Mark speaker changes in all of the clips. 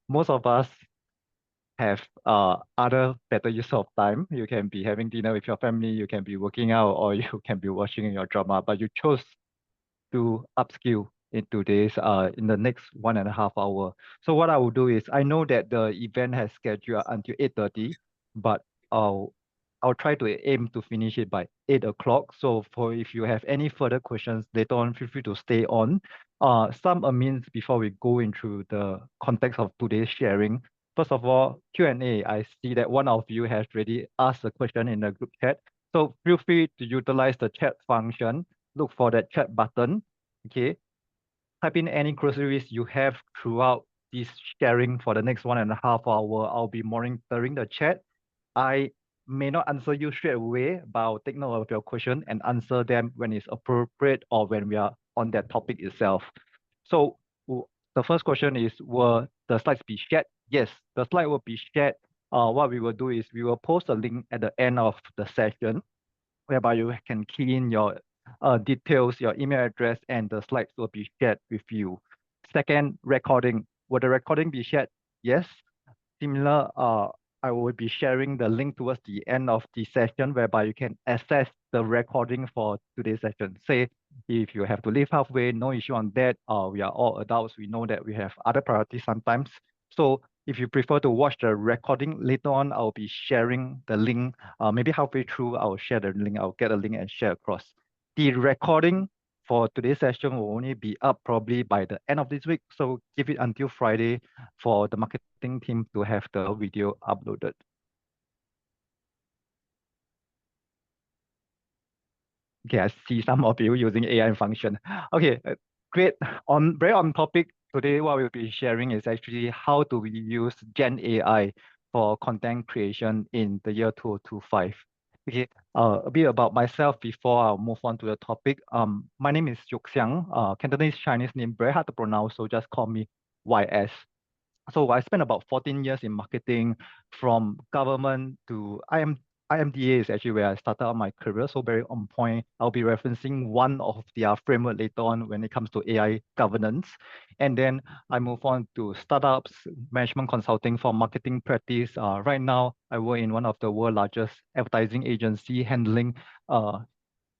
Speaker 1: most of us have other better use of time. You can be having dinner with your family, you can be working out, or you can be watching your drama, but you chose to upskill in today's in the next 1.5 hour. So what I will do is I know that the event has scheduled until 8:30, but I'll I'll try to aim to finish it by 8 o'clock. So for if you have any further questions later on, feel free to stay on. Some amens before we go into the context of today's sharing. First of all, Q&A. I see that one of you has already asked a question in the group chat. So feel free to utilize the chat function. Look for that chat button. Okay. Type in any groceries you have throughout this sharing for the next 1.5 hour. I'll be monitoring the chat. I may not answer you straight away, but I'll take note of your question and answer them when it's appropriate or when we are on that topic itself. So the first question is, will the slides be shared? Yes, the slide will be shared. What we will do is we will post a link at the end of the session whereby you can key in your details, your email address, and the slides will be shared with you. Second, recording. Will the recording be shared? Yes. Similar, I will be sharing the link towards the end of the session whereby you can access the recording for today's session. Say, if you have to leave halfway, no issue on that. We are all adults. We know that we have other priorities sometimes. So if you prefer to watch the recording later on, I'll be sharing the link. Maybe halfway through, I'll share the link. I'll get a link and share across. The recording for today's session will only be up probably by the end of this week. So give it until Friday for the marketing team to have the video uploaded. Okay, I see some of you using AI function. Okay, great. Very on topic today, what we'll be sharing is actually how do we use Gen AI for content creation in the year 2025. Okay, a bit about myself before I'll move on to the topic. My name is Yuk Xiang. Cantonese Chinese name, very hard to pronounce, so just call me YS. So I spent about 14 years in marketing from government to IMDA is actually where I started out my career. So very on point. I'll be referencing one of their framework later on when it comes to AI governance. And then I move on to startups, management consulting for marketing practice. Right now, I work in one of the world's largest advertising agency handling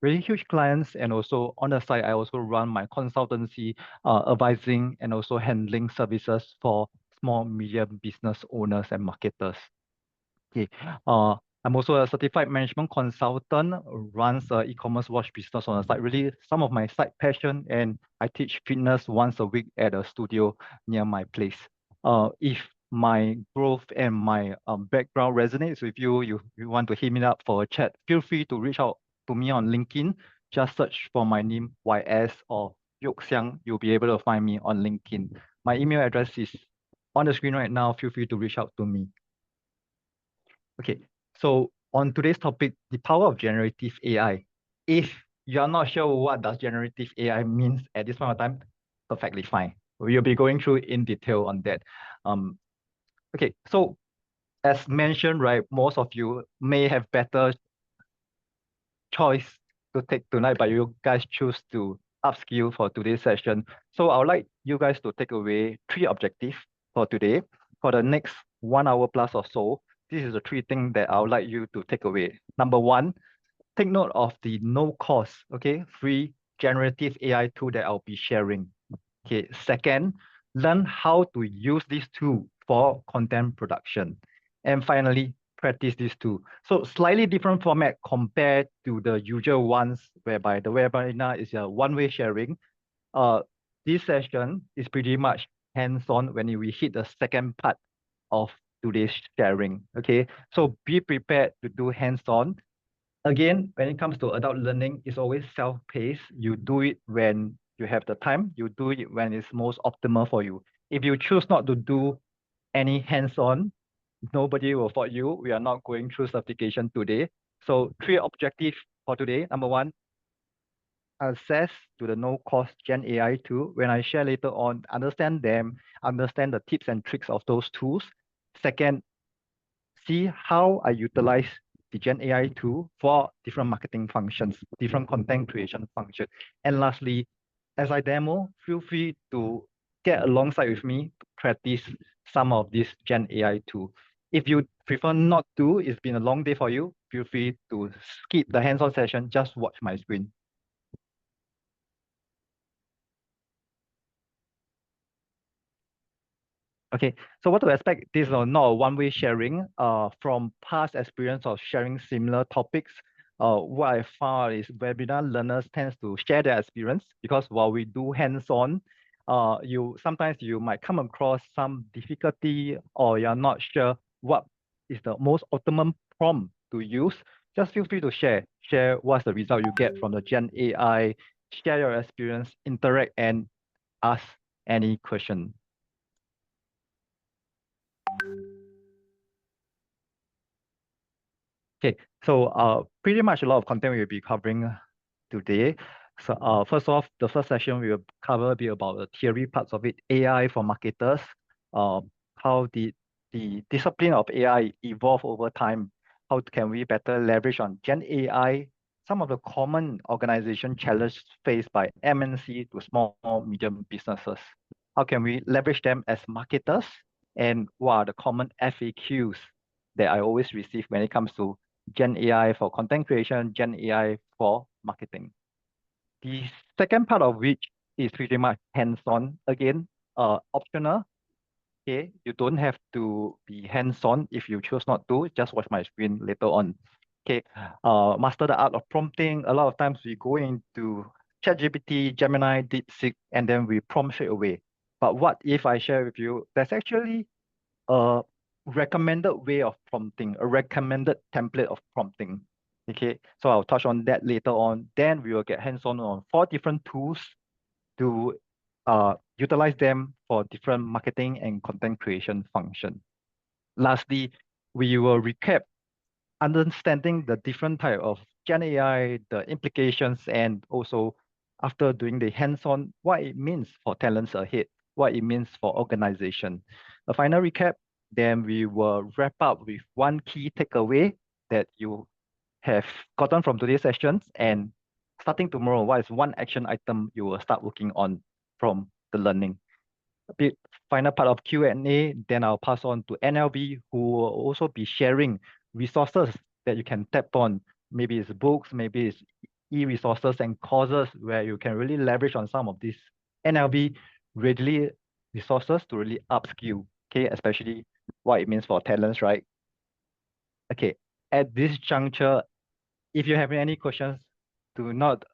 Speaker 1: really huge clients. And also on the side, I also run my consultancy, advising and also handling services for small, medium business owners and marketers. Okay. I'm also a certified management consultant, runs a e-commerce watch business on the side. Really, some of my side passion, and I teach fitness once a week at a studio near my place. If my growth and my background resonates with you, you want to hit me up for a chat, feel free to reach out to me on LinkedIn. Just search for my name, YS or Yok Xiang. You'll be able to find me on LinkedIn. My email address is on the screen right now. Feel free to reach out to me. Okay, so on today's topic, the power of generative AI. If you're not sure what does generative AI means at this point of time, perfectly fine. We'll be going through in detail on that. Okay, so as mentioned, right, most of you may have better choice to take tonight, but you guys choose to upskill for today's session. So I would like you guys to take away 3 objectives for today. For the next 1 hour plus or so, this is the 3 things that I would like you to take away. Number 1, take note of the no cost, okay, free generative AI tool that I'll be sharing. Okay, second, learn how to use this tool for content production. And finally, practice this tool. So slightly different format compared to the usual ones whereby the webinar is a one-way sharing. This session is pretty much hands-on when we hit the second part of today's sharing. Okay, so be prepared to do hands-on. Again, when it comes to adult learning, it's always self-paced. You do it when you have the time. You do it when it's most optimal for you. If you choose not to do any hands-on, nobody will fault you. We are not going through certification today. So 3 objectives for today. Number 1, access to the no-cost Gen AI tool. When I share later on, understand them, understand the tips and tricks of those tools. Second, see how I utilize the Gen AI tool for different marketing functions, different content creation functions. And lastly, as I demo, feel free to get alongside with me to practice some of this Gen AI tool. If you prefer not to, it's been a long day for you, feel free to skip the hands-on session, just watch my screen. Okay, so what to expect? This is not a one-way sharing. From past experience of sharing similar topics, what I found is webinar learners tends to share their experience because while we do hands-on, you sometimes you might come across some difficulty or you're not sure what is the most optimum prompt to use. Just feel free to share. Share what's the result you get from the Gen AI, share your experience, interact, and ask any question. Okay, so pretty much a lot of content we'll be covering today. So first off, the first session we will cover a bit about the theory parts of it, AI for marketers, how the discipline of AI evolve over time, how can we better leverage on Gen AI, some of the common organization challenges faced by MNC to small, medium businesses. How can we leverage them as marketers, and what are the common FAQs that I always receive when it comes to Gen AI for content creation, Gen AI for marketing. The second part of which is pretty much hands-on. Again, optional. Okay, you don't have to be hands-on if you choose not to. Just watch my screen later on. Okay, master the art of prompting. A lot of times we go into ChatGPT, Gemini, DeepSeek, and then we prompt straight away. But what if I share with you, there's actually a recommended way of prompting, a recommended template of prompting. Okay, so I'll touch on that later on. Then we will get hands-on on 4 different tools to utilize them for different marketing and content creation function. Lastly, we will recap understanding the different type of Gen AI, the implications, and also after doing the hands-on, what it means for talents ahead, what it means for organization. A final recap, then we will wrap up with one key takeaway that you have gotten from today's sessions, and starting tomorrow, what is one action item you will start working on from the learning. A bit final part of Q&A, then I'll pass on to NLB, who will also be sharing resources that you can tap on. Maybe it's books, maybe it's e-resources and courses where you can really leverage on some of these NLB readily resources to really upskill, okay, especially what it means for talents, right? Okay, at this juncture, if you have any questions, do not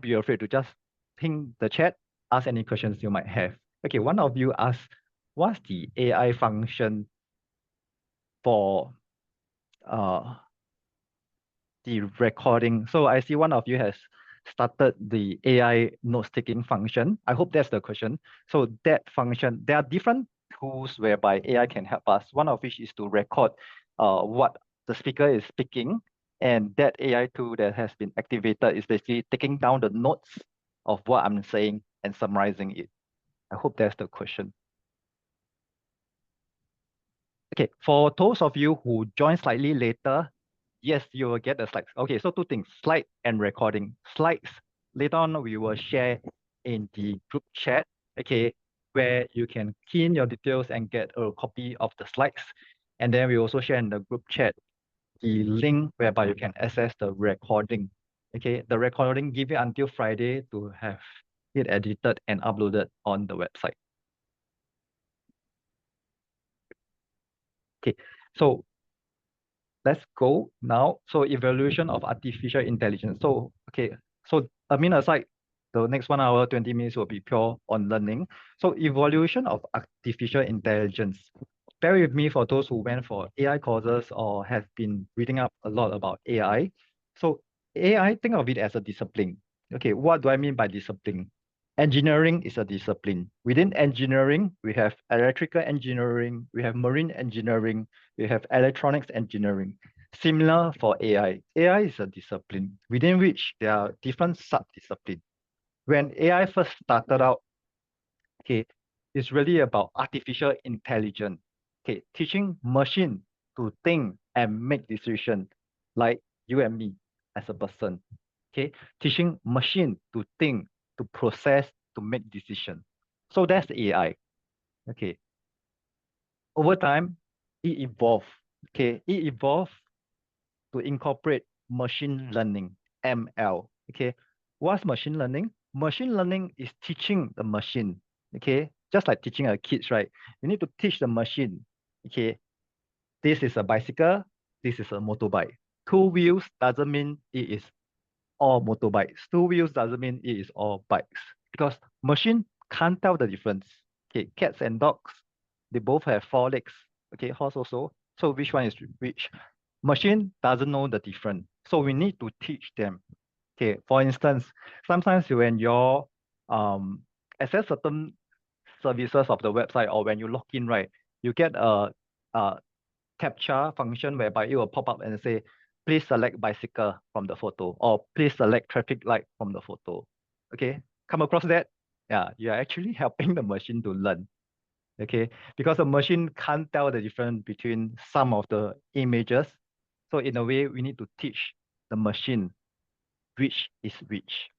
Speaker 1: be afraid to just ping the chat, ask any questions you might have. Okay, one of you asked, what's the AI function for the recording? So I see one of you has started the AI notes taking function. I hope that's the question. So that function, there are different tools whereby AI can help us. One of which is to record what the speaker is speaking. And that AI tool that has been activated is basically taking down the notes of what I'm saying and summarizing it. I hope that's the question. Okay, for those of you who join slightly later, yes, you will get the slides. Okay, so 2 things, slide and recording. Slides, later on, we will share in the group chat, okay, where you can key in your details and get a copy of the slides. And then we also share in the group chat the link whereby you can access the recording. Okay, the recording give you until Friday to have it edited and uploaded on the website. Okay, so let's go now. So evaluation of artificial intelligence. So, okay, so aside, the next 1 hour, 20 minutes will be pure on learning. So evaluation of artificial intelligence. Bear with me for those who went for AI courses or have been reading up a lot about AI. So AI, think of it as a discipline. Okay, what do I mean by discipline? Engineering is a discipline. Within engineering, we have electrical engineering, we have marine engineering, we have electronics engineering. Similar for AI. AI is a discipline within which there are different sub-disciplines. When AI first started out, okay, it's really about artificial intelligence. Okay, teaching machine to think and make decisions like you and me as a person. Okay, teaching machine to think, to process, to make decisions. So that's AI. Okay. Over time, it evolved. Okay, it evolved to incorporate machine learning, ML. Okay, what's machine learning? Machine learning is teaching the machine. Okay, just like teaching a kids, right? You need to teach the machine. Okay, this is a bicycle. This is a motorbike. Two wheels doesn't mean it is all motorbikes. Two wheels doesn't mean it is all bikes because machine can't tell the difference. Okay, cats and dogs, they both have four legs. Okay, horse also. So which one is which? Machine doesn't know the difference. So we need to teach them. Okay, for instance, sometimes when you're um access certain services of the website or when you log in, right, you get a captcha function whereby it will pop up and say, please select bicycle from the photo or please select traffic light from the photo. Okay, come across that? Yeah, you're actually helping the machine to learn. Okay, because the machine can't tell the difference between some of the images. So in a way, we need to teach the machine which is which.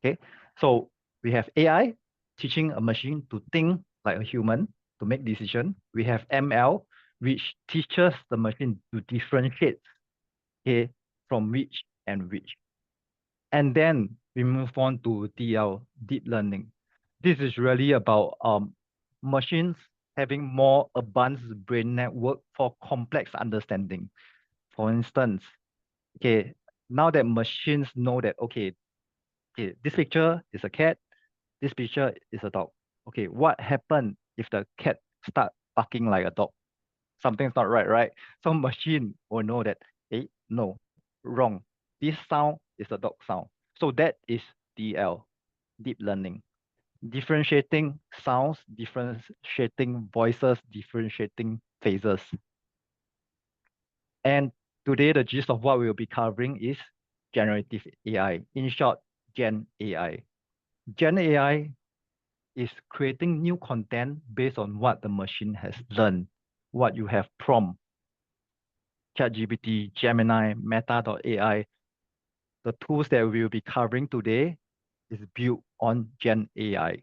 Speaker 1: Okay, so we have AI teaching a machine to think like a human to make decision. We have ML, which teaches the machine to differentiate, okay, from which and which. And then we move on to DL, deep learning. This is really about machines having more advanced brain network for complex understanding. For instance, okay, now that machines know that, okay, this picture is a cat, this picture is a dog. Okay, what happened if the cat start barking like a dog? Something's not right, right? So machine will know that, no, wrong. This sound is a dog sound. So that is DL, deep learning. Differentiating sounds, differentiating voices, differentiating faces. And today, the gist of what we'll be covering is generative AI. In short, Gen AI. Gen AI is creating new content based on what the machine has learned, what you have prompt. ChatGPT, Gemini, Meta.ai, the tools that we'll be covering today is built on Gen AI.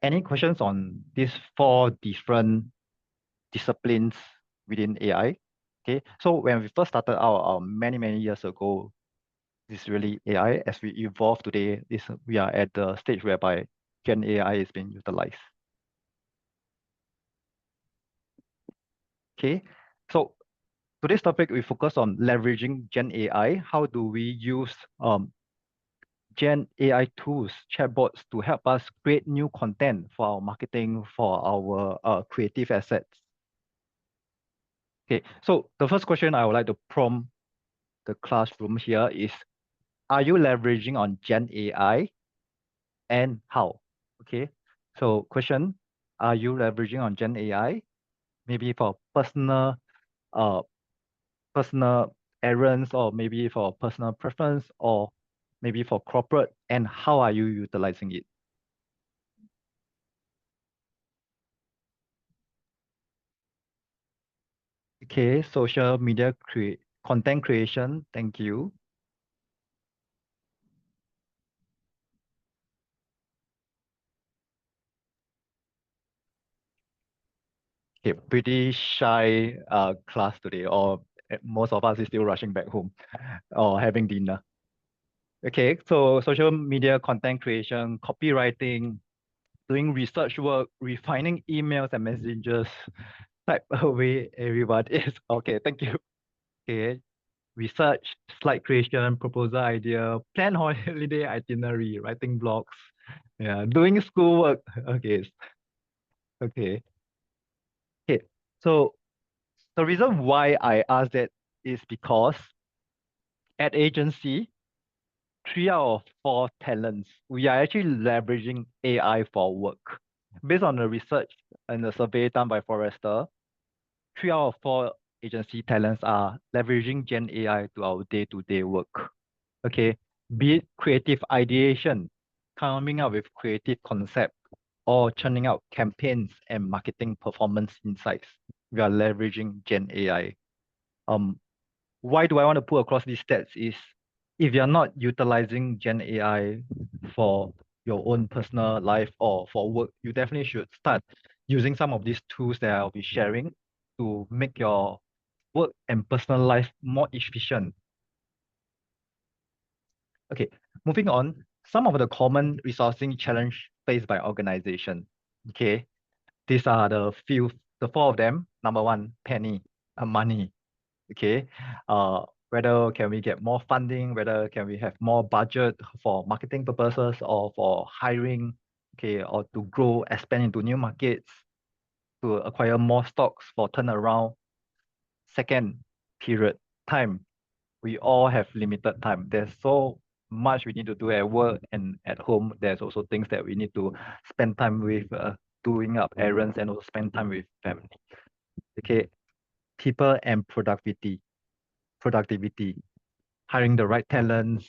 Speaker 1: Any questions on these four different disciplines within AI? Okay, so when we first started out many, many years ago, this is really AI. As we evolve today, we are at the stage whereby Gen AI is being utilized. Okay, so today's topic, we focus on leveraging Gen AI. How do we use Gen AI tools, chatbots to help us create new content for our marketing, for our creative assets? Okay, so the first question I would like to prompt the classroom here is, are you leveraging on Gen AI and how? Okay, so question, are you leveraging on Gen AI? Maybe for uh, personal errands or maybe for personal preference or maybe for corporate, and how are you utilizing it? Okay, social media content creation, thank you. Okay, pretty shy class today, or most of us is still rushing back home or having dinner. Okay, so social media content creation, copywriting, doing research work, refining emails and messages, type away everyone is. Okay, thank you. Okay, research, slide creation, proposal idea, plan holiday itinerary, writing blogs, yeah, doing schoolwork. Okay, okay, okay. So the reason why I asked that is because at agency, 3 out of 4 talents, we are actually leveraging AI for work. Based on the research and the survey done by Forrester, 3 out of 4 agency talents are leveraging Gen AI to our day-to-day work. Okay, be it creative ideation, coming up with creative concept, or churning out campaigns and marketing performance insights. We are leveraging Gen AI. Um, why do I want to put across these stats is if you're not utilizing Gen AI for your own personal life or for work, you definitely should start using some of these tools that I'll be sharing to make your work and personal life more efficient. Okay, moving on, some of the common resourcing challenge faced by organization. Okay, these are the four of them. Number one, money. Okay, whether can we get more funding, whether can we have more budget for marketing purposes or for hiring, okay, or to grow, expand into new markets, to acquire more stocks for turnaround. Second, period, time. We all have limited time. There's so much we need to do at work and at home. There's also things that we need to spend time with, doing up errands and also spend time with family. Okay, people and productivity, hiring the right talents,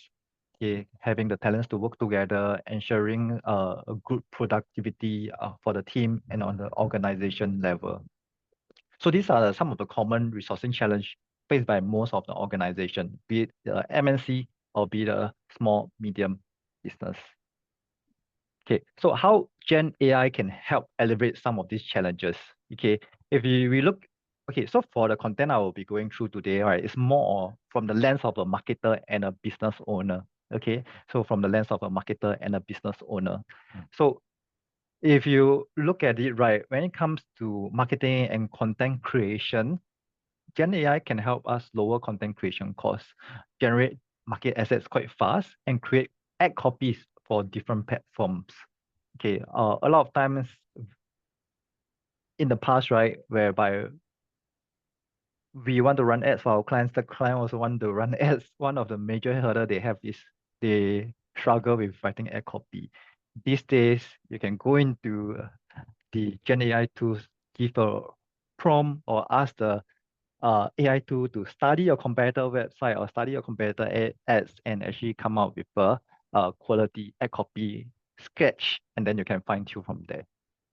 Speaker 1: okay, having the talents to work together, ensuring a good productivity for the team and on the organization level. So these are some of the common resourcing challenge faced by most of the organization, be it the MNC or be it a small, medium business. Okay, so how Gen AI can help elevate some of these challenges? Okay, if we look, okay, so for the content I will be going through today, right, it's more from the lens of a marketer and a business owner. Okay, so from the lens of a marketer and a business owner. So if you look at it, right, when it comes to marketing and content creation, Gen AI can help us lower content creation costs, generate market assets quite fast, and create ad copies for different platforms. Okay, a lot of times in the past, right, whereby we want to run ads for our clients, the client also want to run ads. One of the major hurdle they have is they struggle with writing ad copy. These days, you can go into the Gen AI tools, give a prompt or ask the AI tool to study your competitor website or study your competitor ads and actually come out with a quality ad copy sketch, and then you can fine tune from there.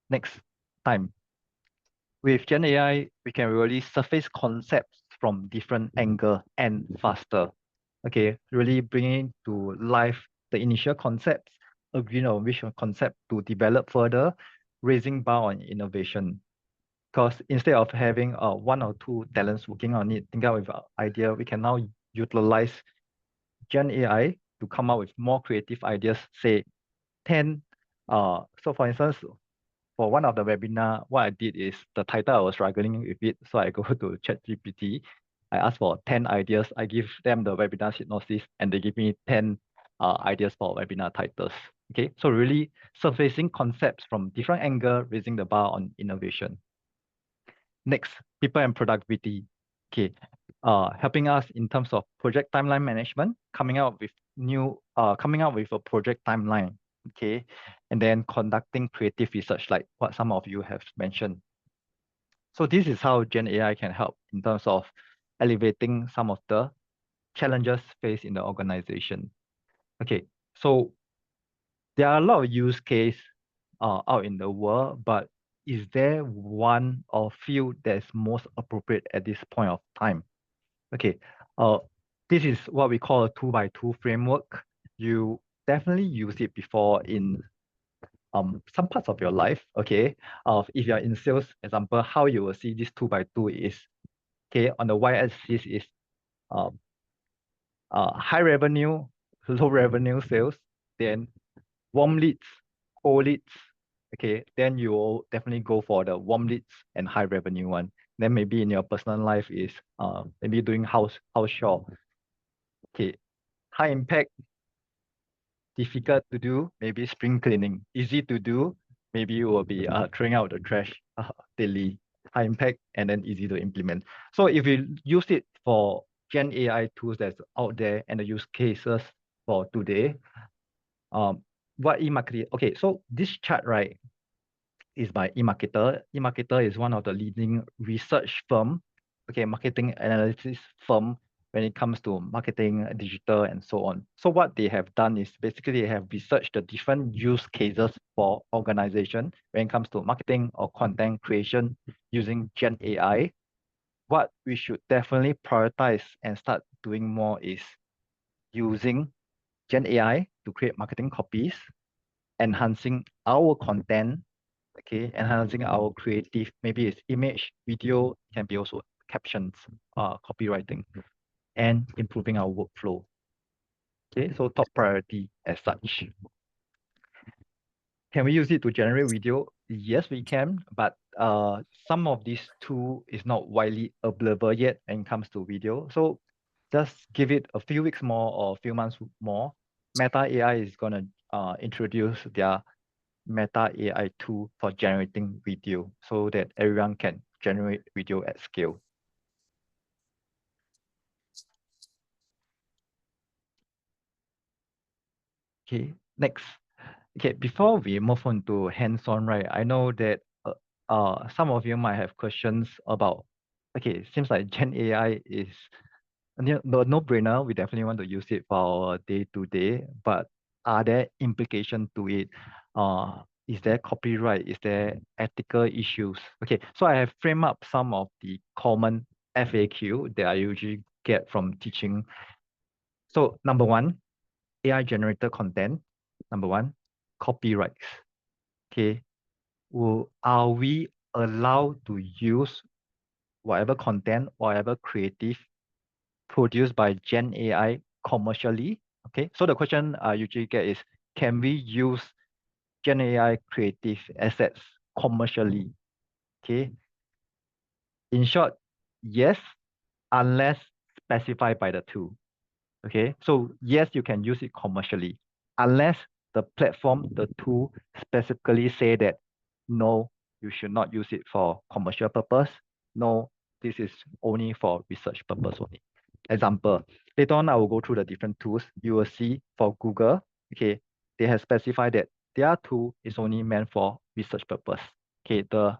Speaker 1: Next time, with Gen AI, we can really surface concepts from different angle and faster. Okay, really bringing to life the initial concepts, agreeing on which concept to develop further, raising bar on innovation. Because instead of having one or two talents working on it, think out with an idea, we can now utilize Gen AI to come up with more creative ideas, say 10. So for instance, for one of the webinar, what I did is the title I was struggling with it. So I go to ChatGPT. I ask for 10 ideas. I give them the webinar synopsis and they give me 10 ideas for webinar titles. Okay, so really surfacing concepts from different angle, raising the bar on innovation. Next, people and productivity. Okay, helping us in terms of project timeline management, coming out with a project timeline. Okay, and then conducting creative research, like what some of you have mentioned. So this is how Gen AI can help in terms of elevating some of the challenges faced in the organization. Okay, so there are a lot of use case out in the world, but is there one or few that's most appropriate at this point of time? Okay, uh, this is what we call a 2x2 framework. You definitely use it before in some parts of your life. Okay, if you're in sales, example, how you will see this 2x2 is, okay, on the y-axis is um, high revenue, low revenue sales, then warm leads, cold leads. Okay, then you will definitely go for the warm leads and high revenue one. Then maybe in your personal life is maybe doing house shop. Okay, high impact, difficult to do, maybe spring cleaning. Easy to do, maybe you will be throwing out the trash daily. High impact and then easy to implement. So if you use it for Gen AI tools that's out there and the use cases for today, what e-marketing, okay, so this chart, right, is by eMarketer. eMarketer is one of the leading research firm, okay, marketing analysis firm when it comes to marketing, digital, and so on. So what they have done is basically they have researched the different use cases for organization when it comes to marketing or content creation using Gen AI. What we should definitely prioritize and start doing more is using Gen AI to create marketing copies enhancing our content, okay, enhancing our creative, maybe it's image, video, can be also captions, copywriting, and improving our workflow. Okay, so top priority as such. Can we use it to generate video? Yes, we can, but some of these tool is not widely available yet when it comes to video. So just give it a few weeks more or a few months more. Meta AI is gonna introduce their Meta AI tool for generating video so that everyone can generate video at scale. Okay, next. Okay, before we move on to hands-on, right? I know that some of you might have questions about, okay, seems like Gen AI is the no-brainer. We definitely want to use it for our day-to-day, but are there implications to it? Is there copyright? Is there ethical issues? Okay, so I have framed up some of the common FAQ that I usually get from teaching. So number one, AI generated content. Number one, copyrights. Okay, are we allowed to use whatever content, whatever creative produced by Gen AI commercially? Okay, so the question I usually get is, can we use Gen AI creative assets commercially? Okay, in short, yes, unless specified by the tool. Okay, so yes, you can use it commercially, unless the platform, the tool specifically say that no, you should not use it for commercial purpose. No, this is only for research purpose only. Example, later on I will go through the different tools. You will see for Google, okay, they have specified that their tool is only meant for research purpose. Okay, the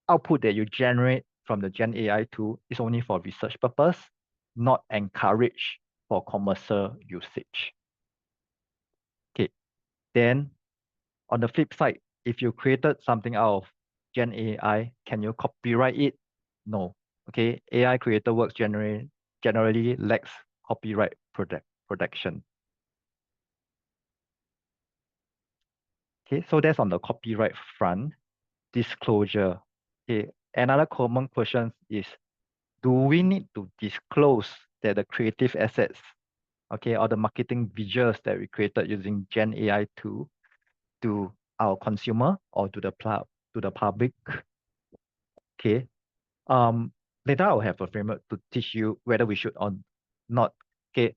Speaker 1: output that you generate from the Gen AI tool is only for research purpose, not encouraged for commercial usage. Okay, then on the flip side, if you created something out of Gen AI, can you copyright it? No. Okay, AI creator works generally lacks copyright protection. Okay, so that's on the copyright front. Disclosure. Okay, another common question is, do we need to disclose that the creative assets, okay, or the marketing visuals that we created using Gen AI tool to our consumer or to the public? Okay. Later I'll have a framework to teach you whether we should or not. Okay.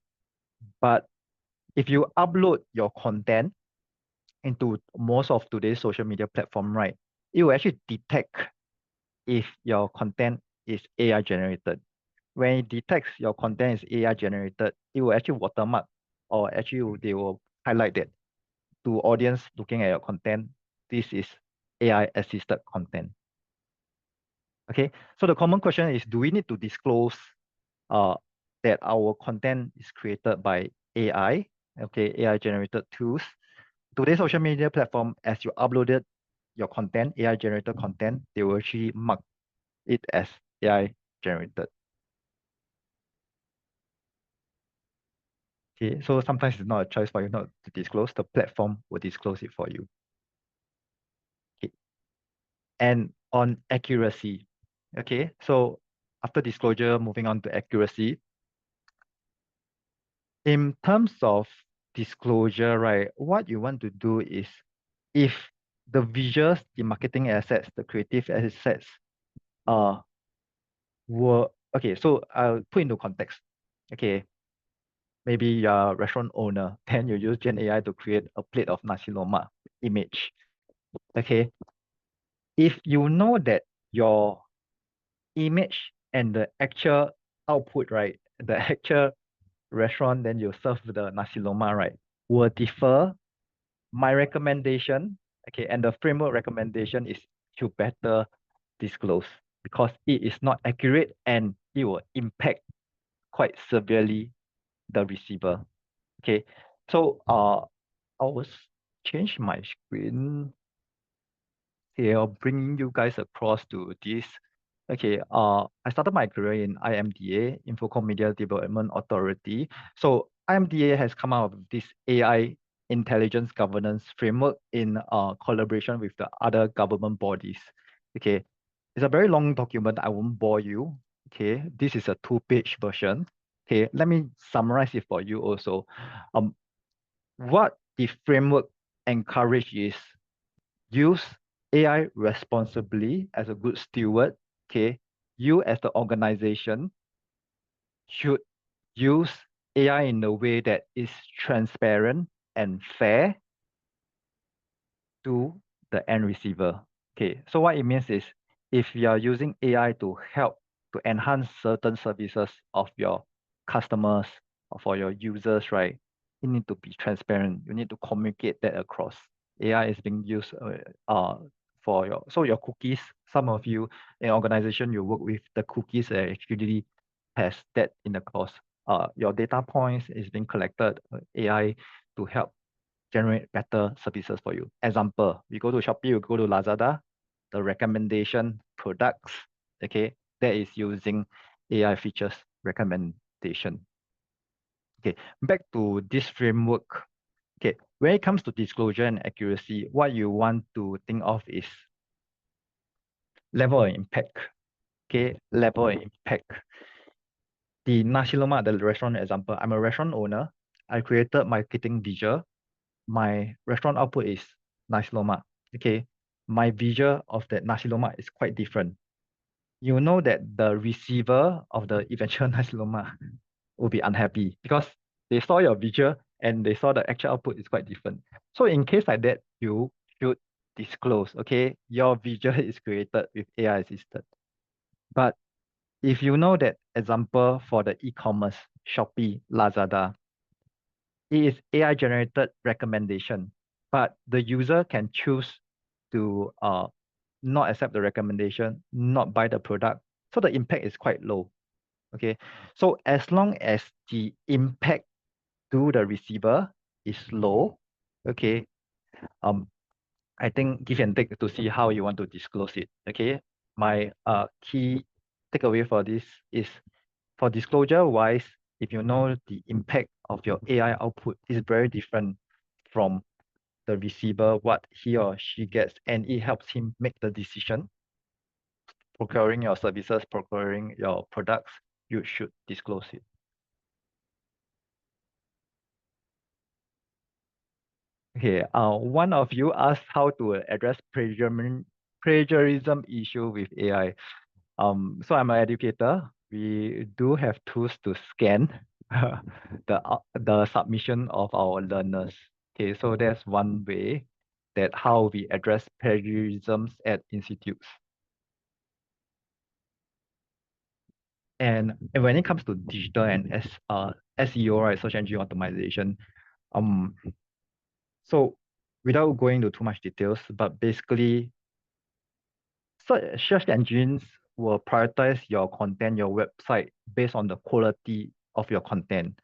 Speaker 1: But if you upload your content into most of today's social media platform, right, it will actually detect if your content is AI generated. When it detects your content is AI generated, it will actually watermark, or actually they will highlight that to audience looking at your content, this is AI assisted content. Okay, so the common question is, do we need to disclose uh, that our content is created by AI, okay, AI generated tools? Today's social media platform, as you uploaded your content, AI generated content, they will actually mark it as AI generated. Okay, so sometimes it's not a choice for you not to disclose, the platform will disclose it for you. Okay. And on accuracy, okay, so after disclosure, moving on to accuracy. In terms of disclosure, right, what you want to do is, if the visuals, the marketing assets, the creative assets uh were okay, so I'll put into context. Okay, maybe you're a restaurant owner, then you use Gen AI to create a plate of nasi lemak image. Okay, if you know that your image and the actual output, right, the actual restaurant, then you serve the nasi lemak, right, will differ. My recommendation, okay, and the framework recommendation is to better disclose, because it is not accurate and it will impact quite severely the receiver. Okay, so I will change my screen here, bringing you guys across to this. Okay, I started my career in IMDA, Infocom Media Development Authority. So IMDA has come out with this AI intelligence governance framework in collaboration with the other government bodies. Okay, it's a very long document. I won't bore you. Okay, this is a two-page version. Okay, let me summarize it for you also. What the framework encourage is use AI responsibly as a good steward. Okay, you as the organization should use AI in a way that is transparent and fair to the end receiver. Okay, so what it means is if you are using AI to help to enhance certain services of your customers or for your users, right? You need to be transparent. You need to communicate that across. AI is being used for your cookies. Some of you in organization you work with, the cookies actually has that in the clause. Your data points is being collected AI to help generate better services for you. Example, we go to Shopee, we go to Lazada, the recommendation products, okay, that is using AI features recommendation. Okay, back to this framework. Okay, when it comes to disclosure and accuracy, what you want to think of is level of impact. Okay, level of impact. The Nasi Lemak, the restaurant example, I'm a restaurant owner. I created marketing visual. My restaurant output is nasi lemak. Okay, my visual of that nasi lemak is quite different. You know that the receiver of the eventual nasi lemak will be unhappy because they saw your visual and they saw the actual output is quite different. So in case like that, you should disclose, okay, your visual is created with AI assisted. But if you know that example for the e-commerce, Shopee, Lazada, it is AI generated recommendation, but the user can choose to not accept the recommendation, not buy the product. So the impact is quite low. Okay. So as long as the impact to the receiver is low, okay, um, I think give and take to see how you want to disclose it. Okay. My key takeaway for this is for disclosure wise, if you know the impact of your AI output is very different from the receiver, what he or she gets, and it helps him make the decision, procuring your services, procuring your products, you should disclose it. Okay, one of you asked how to address plagiarism issue with AI. So I'm an educator. We do have tools to scan the submission of our learners. Okay, so that's one way that how we address plagiarisms at institutes. And when it comes to digital and SEO, right, search engine optimization, um, so without going into too much details, but basically search engines will prioritize your content, your website based on the quality of your content.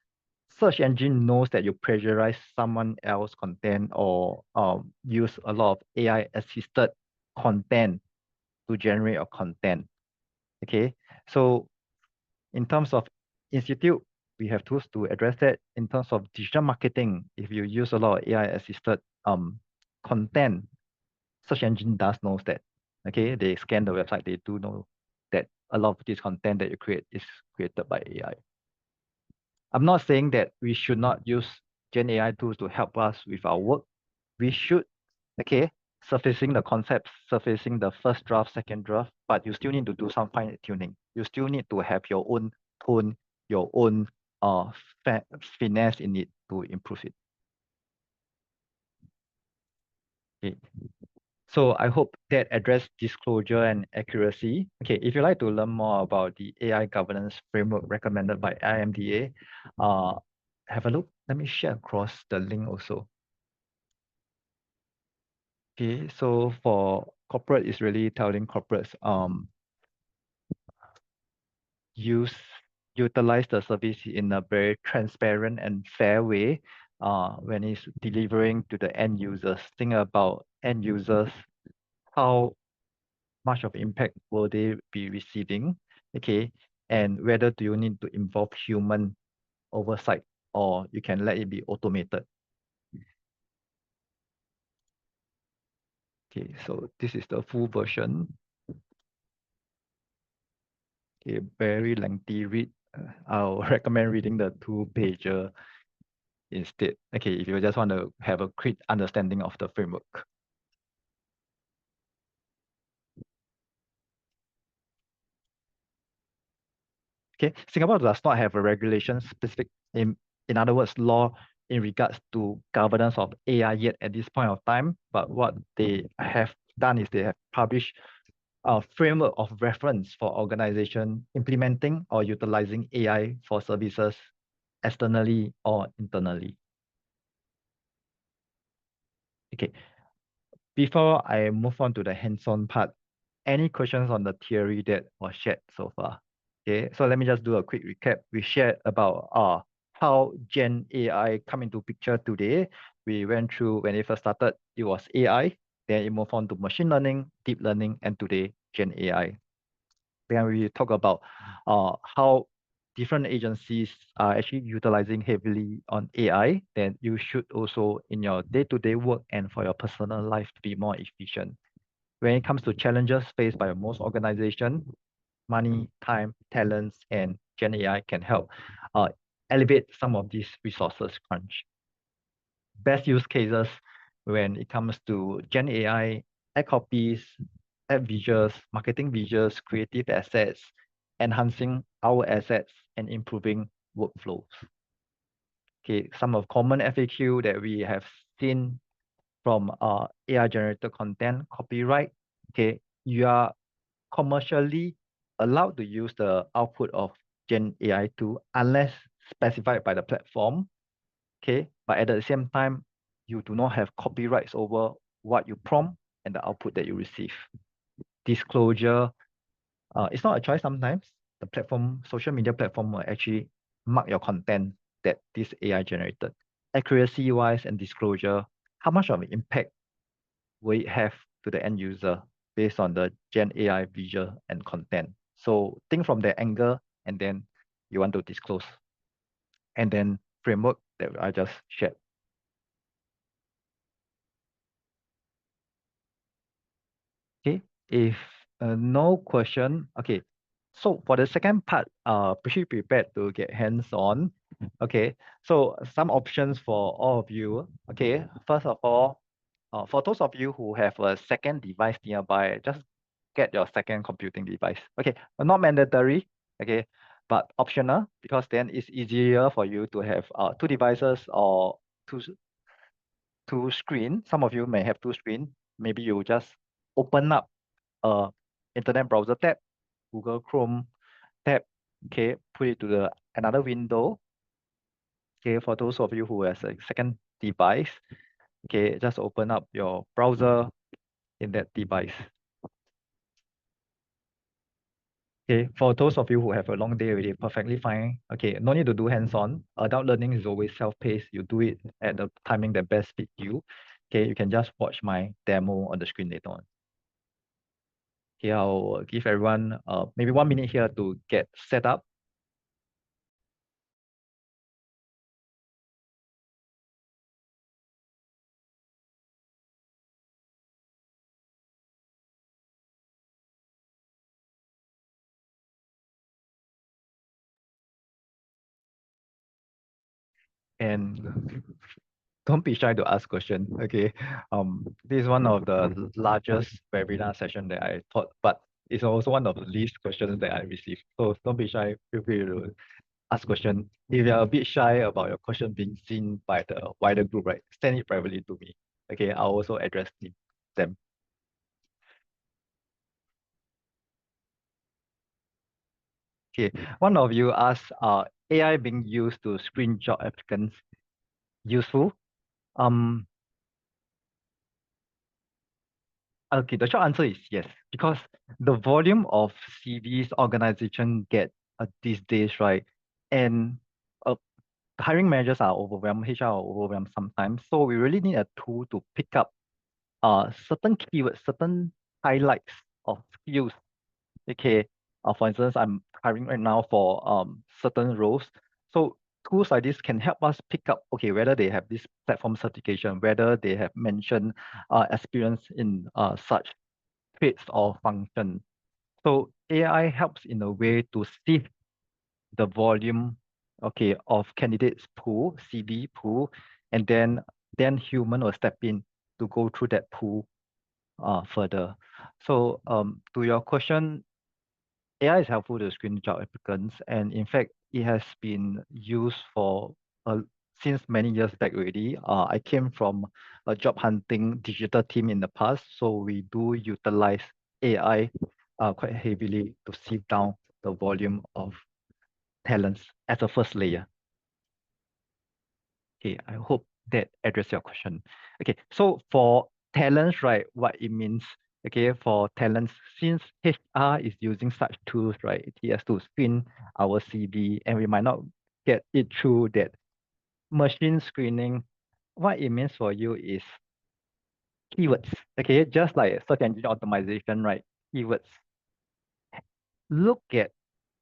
Speaker 1: Search engine knows that you plagiarize someone else's content or use a lot of AI assisted content to generate your content. Okay, so in terms of institute, we have tools to address that. In terms of digital marketing, if you use a lot of AI assisted content, search engine does knows that. Okay, they scan the website, they do know that a lot of this content that you create is created by AI. I'm not saying that we should not use Gen AI tools to help us with our work. We should, okay, surfacing the concepts, surfacing the first draft, second draft, but you still need to do some fine tuning. You still need to have your own tone, your own finesse in it to improve it. Okay. So I hope that addressed disclosure and accuracy. Okay, if you'd like to learn more about the AI governance framework recommended by IMDA, have a look. Let me share across the link also. Okay, so for corporate, it's really telling corporates use utilize the service in a very transparent and fair way when it's delivering to the end users. Think about end users, how much of impact will they be receiving, okay, and whether do you need to involve human oversight or you can let it be automated. Okay, so this is the full version. Okay, very lengthy read. I'll recommend reading the two-pager instead. Okay, if you just want to have a quick understanding of the framework. Okay, Singapore does not have a regulation specific in other words, law in regards to governance of AI yet at this point of time. But what they have done is they have published a framework of reference for organization implementing or utilizing AI for services externally or internally. Okay, before I move on to the hands-on part, any questions on the theory that was shared so far? Okay, so let me just do a quick recap. We shared about how Gen AI come into picture today. We went through when it first started, it was AI, then it moved on to machine learning, deep learning, and today Gen AI. Then we talk about how different agencies are actually utilizing heavily on AI, then you should also in your day-to-day work and for your personal life to be more efficient. When it comes to challenges faced by most organizations, money, time, talents, and Gen AI can help uh, elevate some of these resources crunch. Best use cases when it comes to Gen AI, ad copies, ad visuals, marketing visuals, creative assets, enhancing our assets, and improving workflows. Okay, some of common FAQ that we have seen from AI generated content, copyright. Okay, you are commercially allowed to use the output of Gen AI tool unless specified by the platform. Okay, but at the same time, you do not have copyrights over what you prompt and the output that you receive. Disclosure, it's not a choice sometimes. The platform, social media platform will actually mark your content that this AI generated. Accuracy wise and disclosure, how much of an impact will it have to the end user based on the Gen AI visual and content? So think from that angle and then you want to disclose. And then framework that I just shared. Okay, if no question, okay. So for the second part, be prepared to get hands-on. Okay, so some options for all of you. Okay, first of all, for those of you who have a second device nearby, just get your second computing device. Okay, not mandatory. Okay, but optional because then it's easier for you to have two devices or two two screen. Some of you may have two screen. Maybe you just open up a internet browser tab, Google Chrome tab, okay, put it to the another window. Okay, for those of you who has a second device, okay, just open up your browser in that device. Okay, for those of you who have a long day already, perfectly fine. Okay, no need to do hands-on. Adult learning is always self-paced. You do it at the timing that best fit you. Okay, you can just watch my demo on the screen later on. Okay, I'll give everyone maybe 1 minute here to get set up. And don't be shy to ask questions. Okay. This is one of the largest webinar session that I taught, but it's also one of the least questions that I received. So don't be shy. Feel free to ask question. If you're a bit shy about your question being seen by the wider group, right, send it privately to me. Okay, I'll also address them. Okay, one of you asked, AI being used to screen job applicants useful? Um, Okay, the short answer is yes, because the volume of CVs organization get these days, right? And uh, hiring managers are overwhelmed, HR are overwhelmed sometimes. So we really need a tool to pick up certain keywords, certain highlights of skills. Okay, for instance, I'm hiring right now for certain roles. So tools like this can help us pick up, okay, whether they have this platform certification, whether they have mentioned experience in such traits or function. So AI helps in a way to sift the volume, okay, of candidates pool, CV pool, and then human will step in to go through that pool further. So to your question, AI is helpful to screen job applicants, and in fact, it has been used for uh, since many years back already. I came from a job hunting digital team in the past, so we do utilize AI quite heavily to sieve down the volume of talents as a first layer. Okay, I hope that addressed your question. Okay, so for talents, right, what it means, okay, for talents, since HR is using such tools, right, it has to screen our CV and we might not get it through that machine screening. What it means for you is keywords, okay, just like search engine optimization, right, keywords. Look at,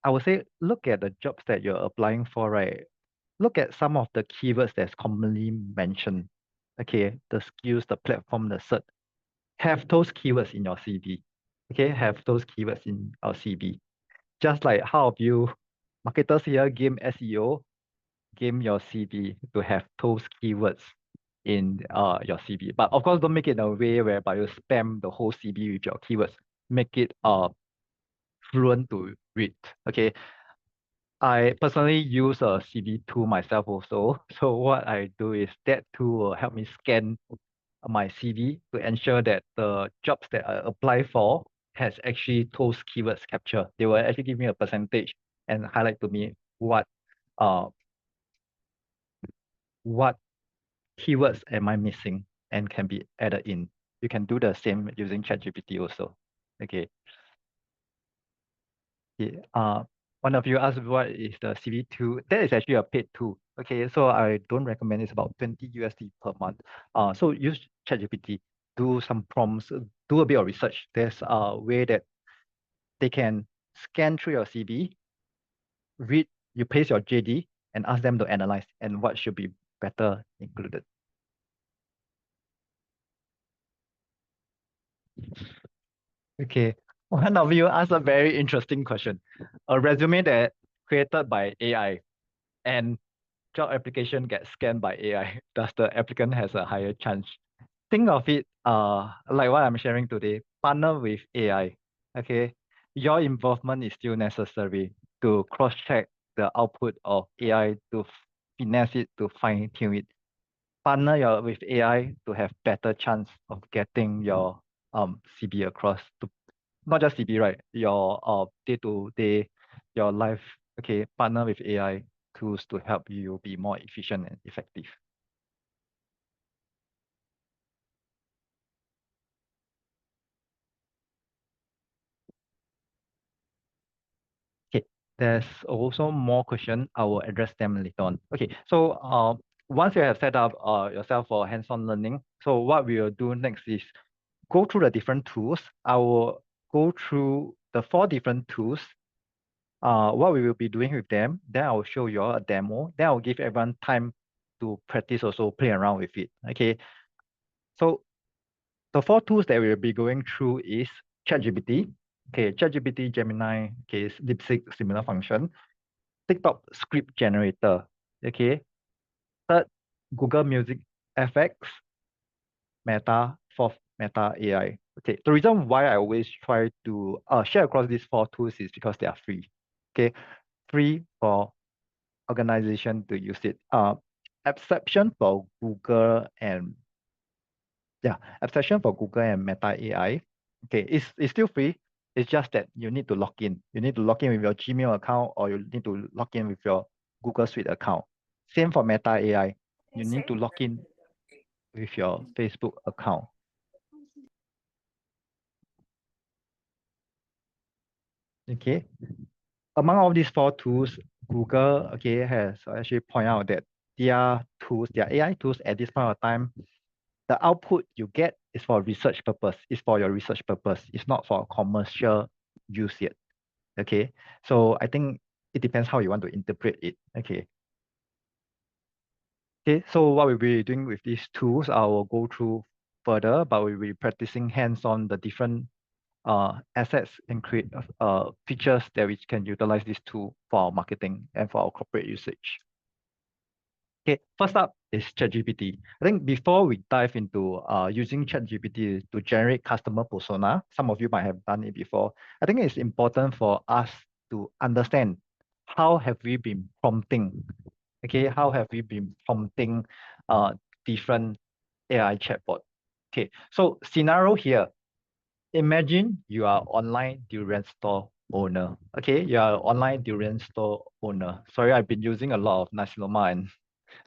Speaker 1: I would say, look at the jobs that you're applying for, right? Look at some of the keywords that's commonly mentioned. Okay, the skills, the platform, the cert. Have those keywords in your CV. Okay, have those keywords in our CV. Just like how of you marketers here game SEO, game your CV to have those keywords in your CV. But of course, don't make it in a way whereby you spam the whole CV with your keywords. Make it fluent to read. Okay, I personally use a CV tool myself also. So what I do is that tool will help me scan my CV to ensure that the jobs that I apply for has actually those keywords captured. They will actually give me a percentage and highlight to me uh what keywords am I missing and can be added in. You can do the same using ChatGPT also. Okay. Okay. One of you asked what is the CV tool? That is actually a paid tool. Okay, so I don't recommend it's about 20 USD per month. So use ChatGPT, do some prompts, do a bit of research. There's a way that they can scan through your CV, read, you paste your JD, and ask them to analyze and what should be better included. Okay, one of you asked a very interesting question. A resume that created by AI and job application gets scanned by AI, does the applicant has a higher chance? Think of it like what I'm sharing today, partner with AI. Okay. Your involvement is still necessary to cross-check the output of AI to finesse it, to fine-tune it. Partner with AI to have better chance of getting your CB across to not just CB, right? Your day-to-day, your life. Okay, partner with AI tools to help you be more efficient and effective. Okay, there's also more question. I will address them later on. Okay, so once you have set up yourself for hands-on learning, so what we will do next is go through the different tools. I will go through the 4 different tools. What we will be doing with them. Then I will show you all a demo. Then I'll give everyone time to practice also play around with it. Okay, so the 4 tools that we'll be going through is ChatGPT. Okay, ChatGPT, Gemini, okay, is DeepSeek similar function. TikTok script generator. Okay. Third, Google Music FX, Meta, fourth, Meta AI. Okay. The reason why I always try to share across these 4 tools is because they are free. Okay. Free for organization to use it. Exception for Google and yeah, exception for Google and Meta AI. Okay, it's still free. It's just that you need to log in. You need to log in with your Gmail account or you need to log in with your Google Suite account. Same for Meta AI. You need to log in with your Facebook account. Okay. Among all these 4 tools, Google has actually point out that their tools, their AI tools at this point of time, the output you get is for research purpose. It's for your research purpose. It's not for commercial use yet. Okay. So I think it depends how you want to interpret it. Okay. Okay, so what we'll be doing with these tools, I will go through further, but we'll be practicing hands-on the different assets and create features that we can utilize this tool for our marketing and for our corporate usage. Okay, first up is ChatGPT. I think before we dive into using ChatGPT to generate customer persona, some of you might have done it before. I think it's important for us to understand how have we been prompting. Okay, how have we been prompting different AI chatbot? Okay, so scenario here. Imagine you are online durian store owner. Okay, you are online durian store owner. Sorry, I've been using a lot of nasi lemak and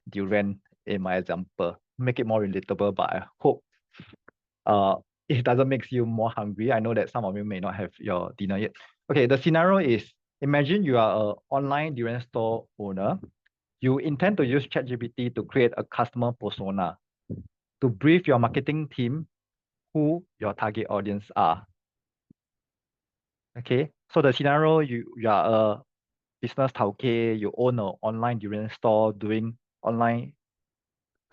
Speaker 1: durian in my example. Make it more relatable, but I hope uh it doesn't make you more hungry. I know that some of you may not have your dinner yet. Okay, the scenario is imagine you are an online durian store owner. You intend to use ChatGPT to create a customer persona to brief your marketing team who your target audience are. Okay, so the scenario you are a business tauke, you own an online durian store online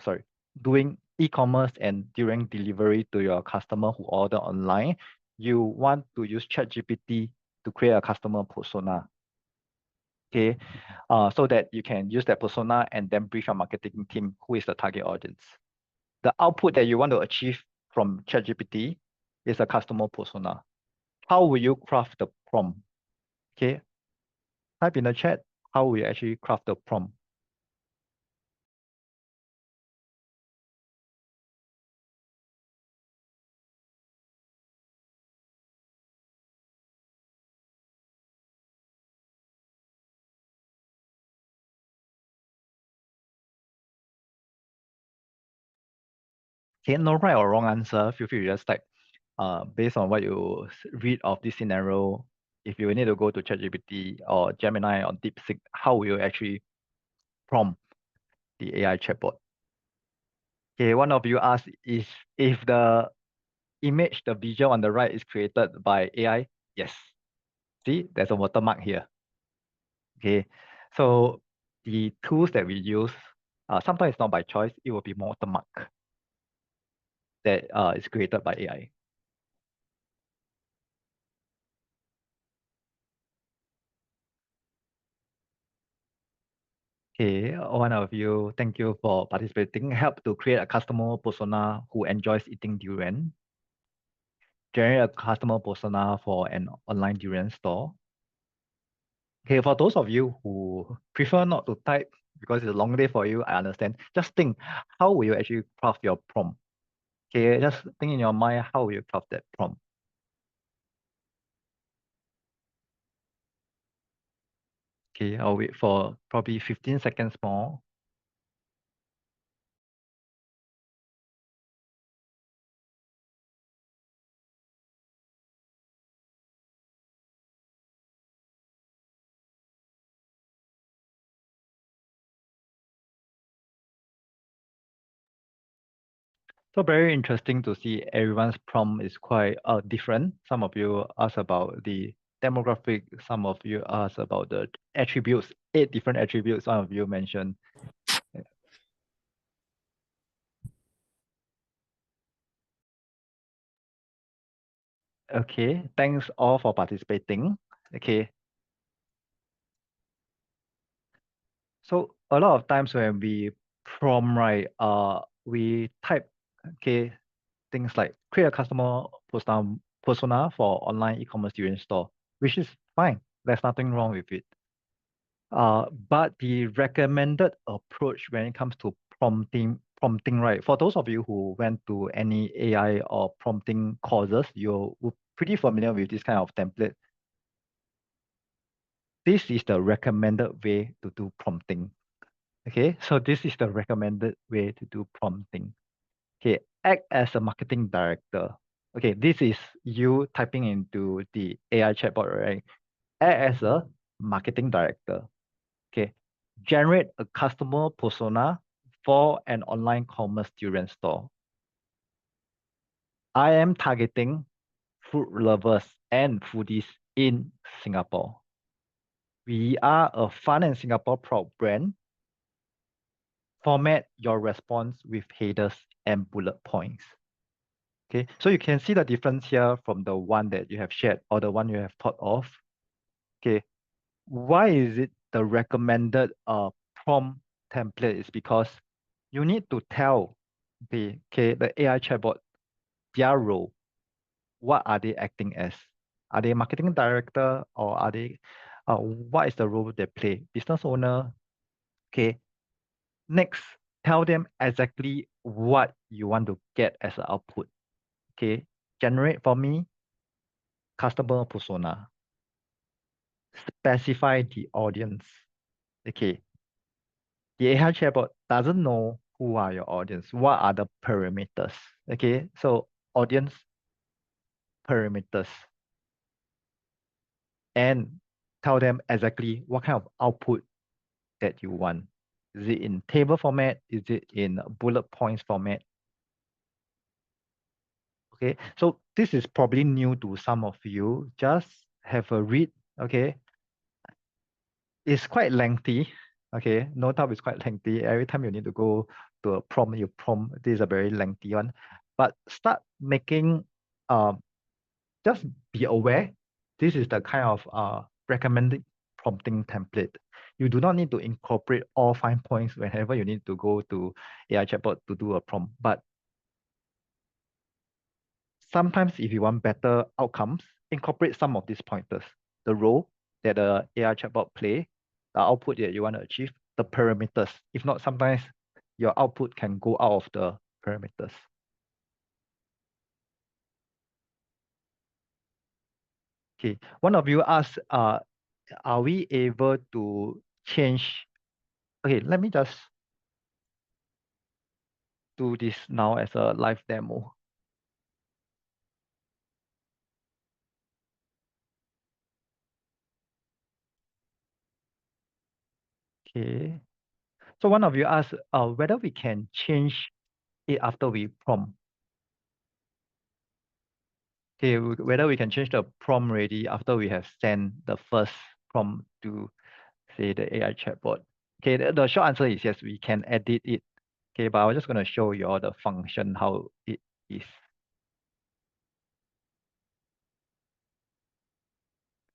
Speaker 1: sorry, doing e-commerce and during delivery to your customer who order online, you want to use ChatGPT to create a customer persona. Okay, so that you can use that persona and then brief your marketing team who is the target audience. The output that you want to achieve from ChatGPT is a customer persona. How will you craft the prompt? Okay, type in the chat how we actually craft the prompt. Okay, no right or wrong answer. Feel free to just type. Based on what you read of this scenario, if you need to go to ChatGPT or Gemini or DeepSeek, how will you actually prompt the AI chatbot? Okay, one of you asked is if the image, the visual on the right is created by AI. Yes. See, there's a watermark here. Okay, so the tools that we use, sometimes it's not by choice, it will be more watermark that is created by AI. Okay, one of you, thank you for participating. Help to create a customer persona who enjoys eating durian. Generate a customer persona for an online durian store. Okay, for those of you who prefer not to type because it's a long day for you, I understand. Just think, how will you actually craft your prompt? Okay, just think in your mind, how will you craft that prompt? Okay, I'll wait for probably 15 seconds more. So very interesting to see everyone's prompt is quite different. Some of you ask about the demographic, some of you ask about the attributes, 8 different attributes, some of you mentioned. Okay, thanks all for participating. Okay, so a lot of times when we prompt, right, we type, okay, things like create a customer persona for online e-commerce during store, which is fine. There's nothing wrong with it. But the recommended approach when it comes to prompting, right? For those of you who went to any AI or prompting courses, you're pretty familiar with this kind of template. This is the recommended way to do prompting. Okay, so this is the recommended way to do prompting. Okay, act as a marketing director. Okay, this is you typing into the AI chatbot, right? Act as a marketing director. Okay, generate a customer persona for an online commerce durian store. I am targeting food lovers and foodies in Singapore. We are a fun and Singapore proud brand. format your response with headers and bullet points. Okay, so you can see the difference here from the one that you have shared or the one you have thought of. Okay, why is it the recommended prompt template is because you need to tell the AI chatbot their role. What are they acting as? Are they marketing director or are they what is the role they play? Business owner. Okay. Next, tell them exactly what you want to get as an output. Okay. Generate for me customer persona. Specify the audience. Okay. The AI chatbot doesn't know who are your audience. What are the parameters? Okay. So audience parameters and tell them exactly what kind of output that you want. Is it in table format? Is it in bullet points format? Okay, so this is probably new to some of you. Just have a read. Okay, it's quite lengthy. Okay, no doubt it's quite lengthy. Every time you need to go to a prompt, you prompt. This is a very lengthy one. But start making just be aware. This is the kind of recommended prompting template. You do not need to incorporate all 5 points whenever you need to go to AI chatbot to do a prompt. But sometimes if you want better outcomes, incorporate some of these pointers. The role that the AI chatbot play, the output that you want to achieve, the parameters. If not, sometimes your output can go out of the parameters. Okay. One of you asked, are we able to change? Okay, let me just do this now as a live demo. Okay. So one of you asked whether we can change it after we prompt. Okay, whether we can change the prompt ready after we have sent the first prompt to, say, the AI chatbot. Okay, the short answer is yes, we can edit it. Okay, but I was just going to show you all the function, how it is.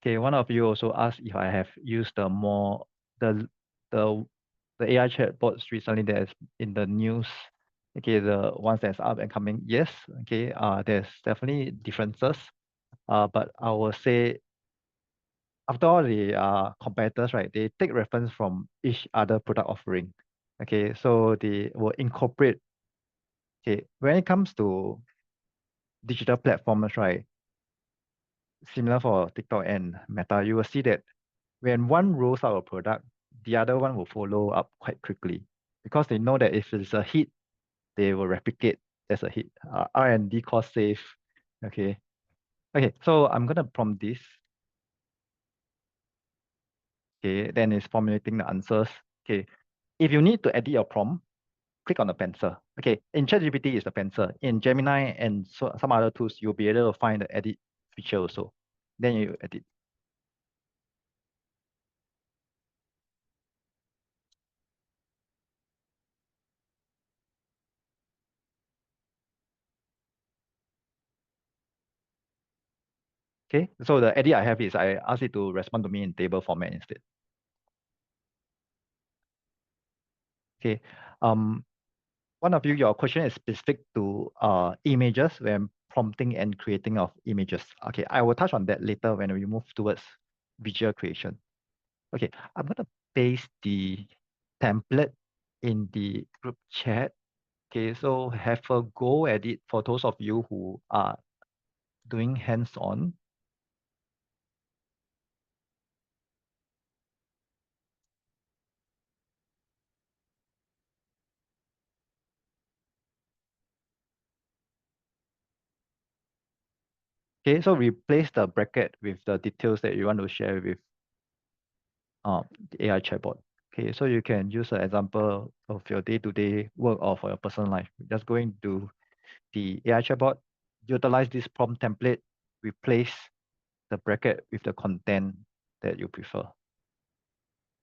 Speaker 1: Okay, one of you also asked if I have used the the the AI chatbots recently that's in the news. Okay, the ones that's up and coming. Yes, okay, there's definitely differences. But I will say after all the competitors, right, they take reference from each other product offering. Okay, so they will incorporate. Okay, when it comes to digital platforms, right, similar for TikTok and Meta, you will see that when one rolls out a product, the other one will follow up quite quickly because they know that if it's a hit, they will replicate as a hit. R&D cost save. Okay. Okay, so I'm gonna prompt this. Okay, then it's formulating the answers. Okay, if you need to edit your prompt, click on the pencil. Okay, in ChatGPT is the pencil. In Gemini and some other tools, you'll be able to find the edit feature also. Then you edit. Okay, so the edit I have is I ask it to respond to me in table format instead. Okay, um, one of you, your question is specific to images when prompting and creating of images. Okay, I will touch on that later when we move towards visual creation. Okay, I'm gonna paste the template in the group chat. Okay, so have a go at it for those of you who are doing hands-on. Okay, so replace the bracket with the details that you want to share with the AI chatbot. Okay, so you can use an example of your day-to-day work or for your personal life. Just going to the AI chatbot, utilize this prompt template, replace the bracket with the content that you prefer.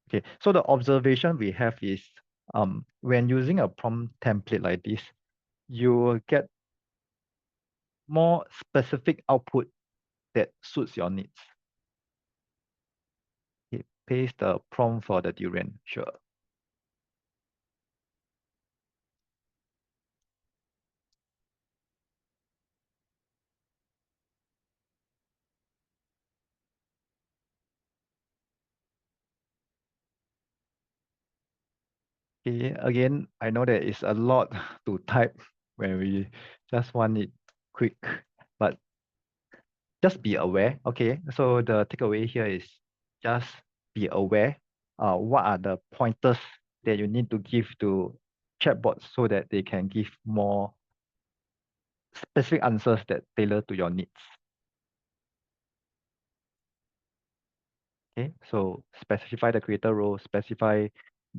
Speaker 1: Okay, so the observation we have is When using a prompt template like this, you will get more specific output that suits your needs. Okay, paste the prompt for the durian. Sure. Okay, again, I know that it's a lot to type when we just want it quick, but just be aware. Okay, so the takeaway here is just be aware. What are the pointers that you need to give to chatbots so that they can give more specific answers that tailor to your needs. Okay, so specify the creator role, specify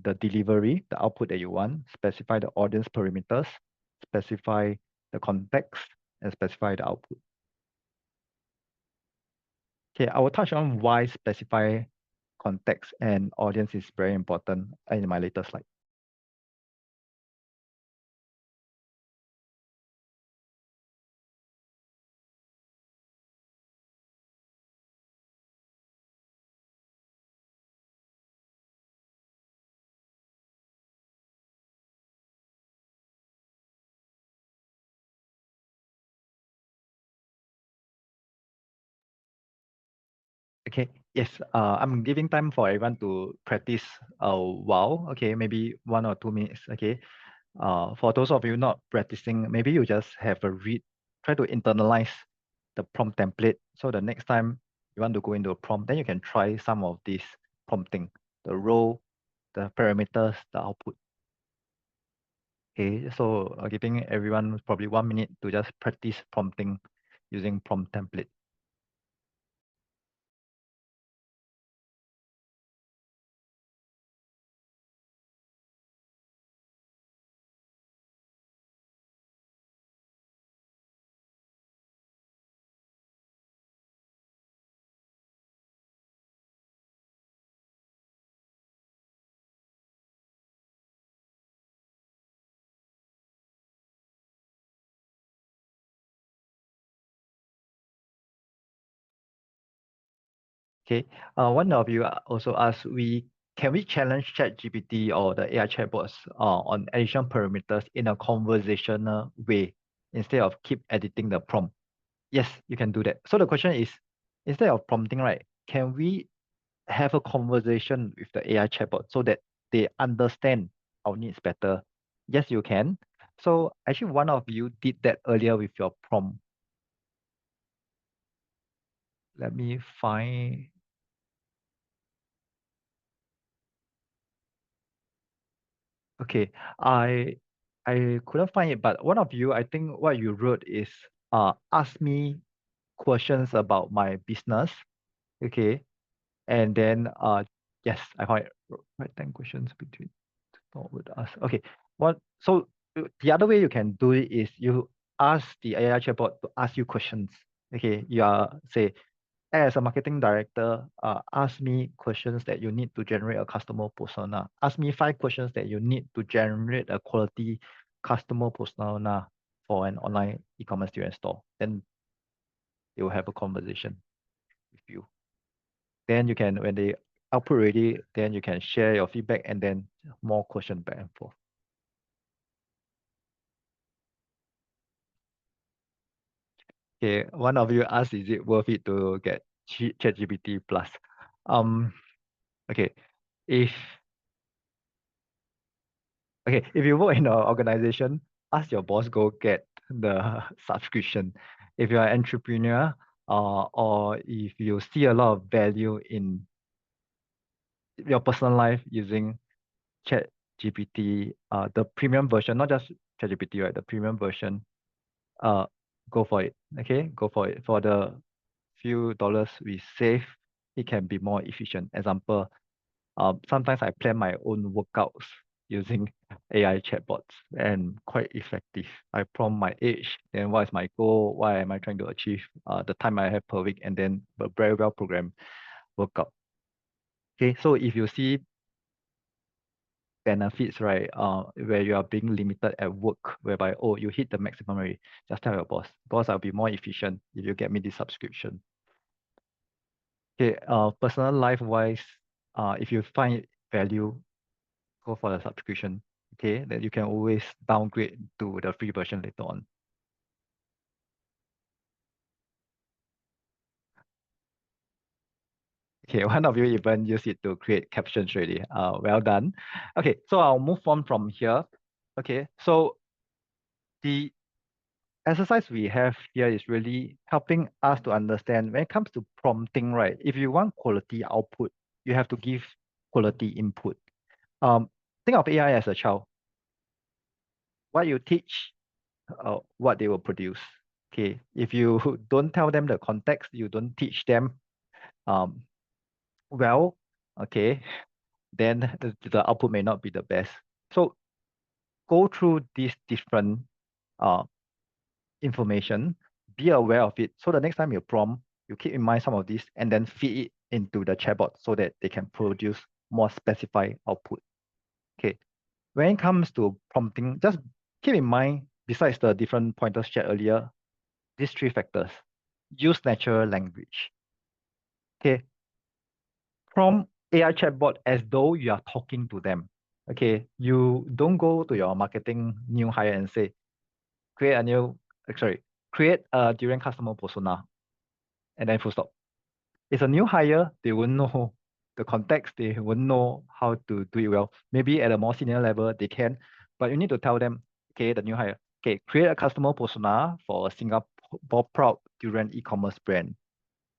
Speaker 1: the delivery, the output that you want, specify the audience parameters, specify the context, and specify the output. Okay, I will touch on why specify context and audience is very important in my later slide. Okay, yes, I'm giving time for everyone to practice a while. Okay, maybe 1 or 2 minutes. Okay, for those of you not practicing, maybe you just have a read, try to internalize the prompt template. So the next time you want to go into a prompt, then you can try some of this prompting, the role, the parameters, the output. Okay, so giving everyone probably 1 minute to just practice prompting using prompt template. Okay, one of you also asked, can we challenge ChatGPT or the AI chatbots on additional parameters in a conversational way instead of keep editing the prompt? Yes, you can do that. So the question is, instead of prompting, right, can we have a conversation with the AI chatbot so that they understand our needs better? Yes, you can. So actually, one of you did that earlier with your prompt. Let me find. Okay, I I couldn't find it, but one of you, I think what you wrote is ask me questions about my business. Okay, and then yes, I found it. Write 10 questions between to talk with us. Okay, what so the other way you can do it is you ask the AI chatbot to ask you questions. Okay, you are say as a marketing director, ask me questions that you need to generate a customer persona. Ask me 5 questions that you need to generate a quality customer persona for an online e-commerce store. Then they will have a conversation with you. Then you can, when they output ready, then you can share your feedback and then more question back and forth. Okay, one of you asked, is it worth it to get ChatGPT Plus? Um, okay, if if you work in an organization, ask your boss go get the subscription. If you're an entrepreneur, or if you see a lot of value in your personal life using ChatGPT, the premium version, not just ChatGPT, right? The premium version, uh, go for it. Okay, go for it. For the few dollars we save, it can be more efficient. Example, sometimes I plan my own workouts using AI chatbots and quite effective. I prompt my age, then what is my goal, what am I trying to achieve, the time I have per week, and then a very well programmed workout. Okay, so if you see benefits, right? Where you are being limited at work, whereby, oh, you hit the maximum already. Just tell your boss. Boss, I'll be more efficient if you get me this subscription. Okay, personal life wise, if you find value, go for the subscription. Okay, then you can always downgrade to the free version later on. Okay, one of you even use it to create captions already. Well done. Okay, so I'll move on from here. Okay, so the exercise we have here is really helping us to understand when it comes to prompting, right? If you want quality output, you have to give quality input. Um, think of AI as a child. What you teach, what they will produce. Okay, if you don't tell them the context, you don't teach them, um, well, okay, then the output may not be the best. So go through these different uh, information, be aware of it. So the next time you prompt, you keep in mind some of this and then feed it into the chatbot so that they can produce more specified output. Okay. When it comes to prompting, just keep in mind, besides the different pointers shared earlier, these three factors. Use natural language. Okay. Prompt AI chatbot as though you are talking to them. Okay. You don't go to your marketing new hire and say, create a new, sorry, create a durian customer persona and then full stop. It's a new hire, they won't know the context, they won't know how to do it well. Maybe at a more senior level, they can, but you need to tell them, okay, the new hire, okay, create a customer persona for a Singapore proud durian e-commerce brand.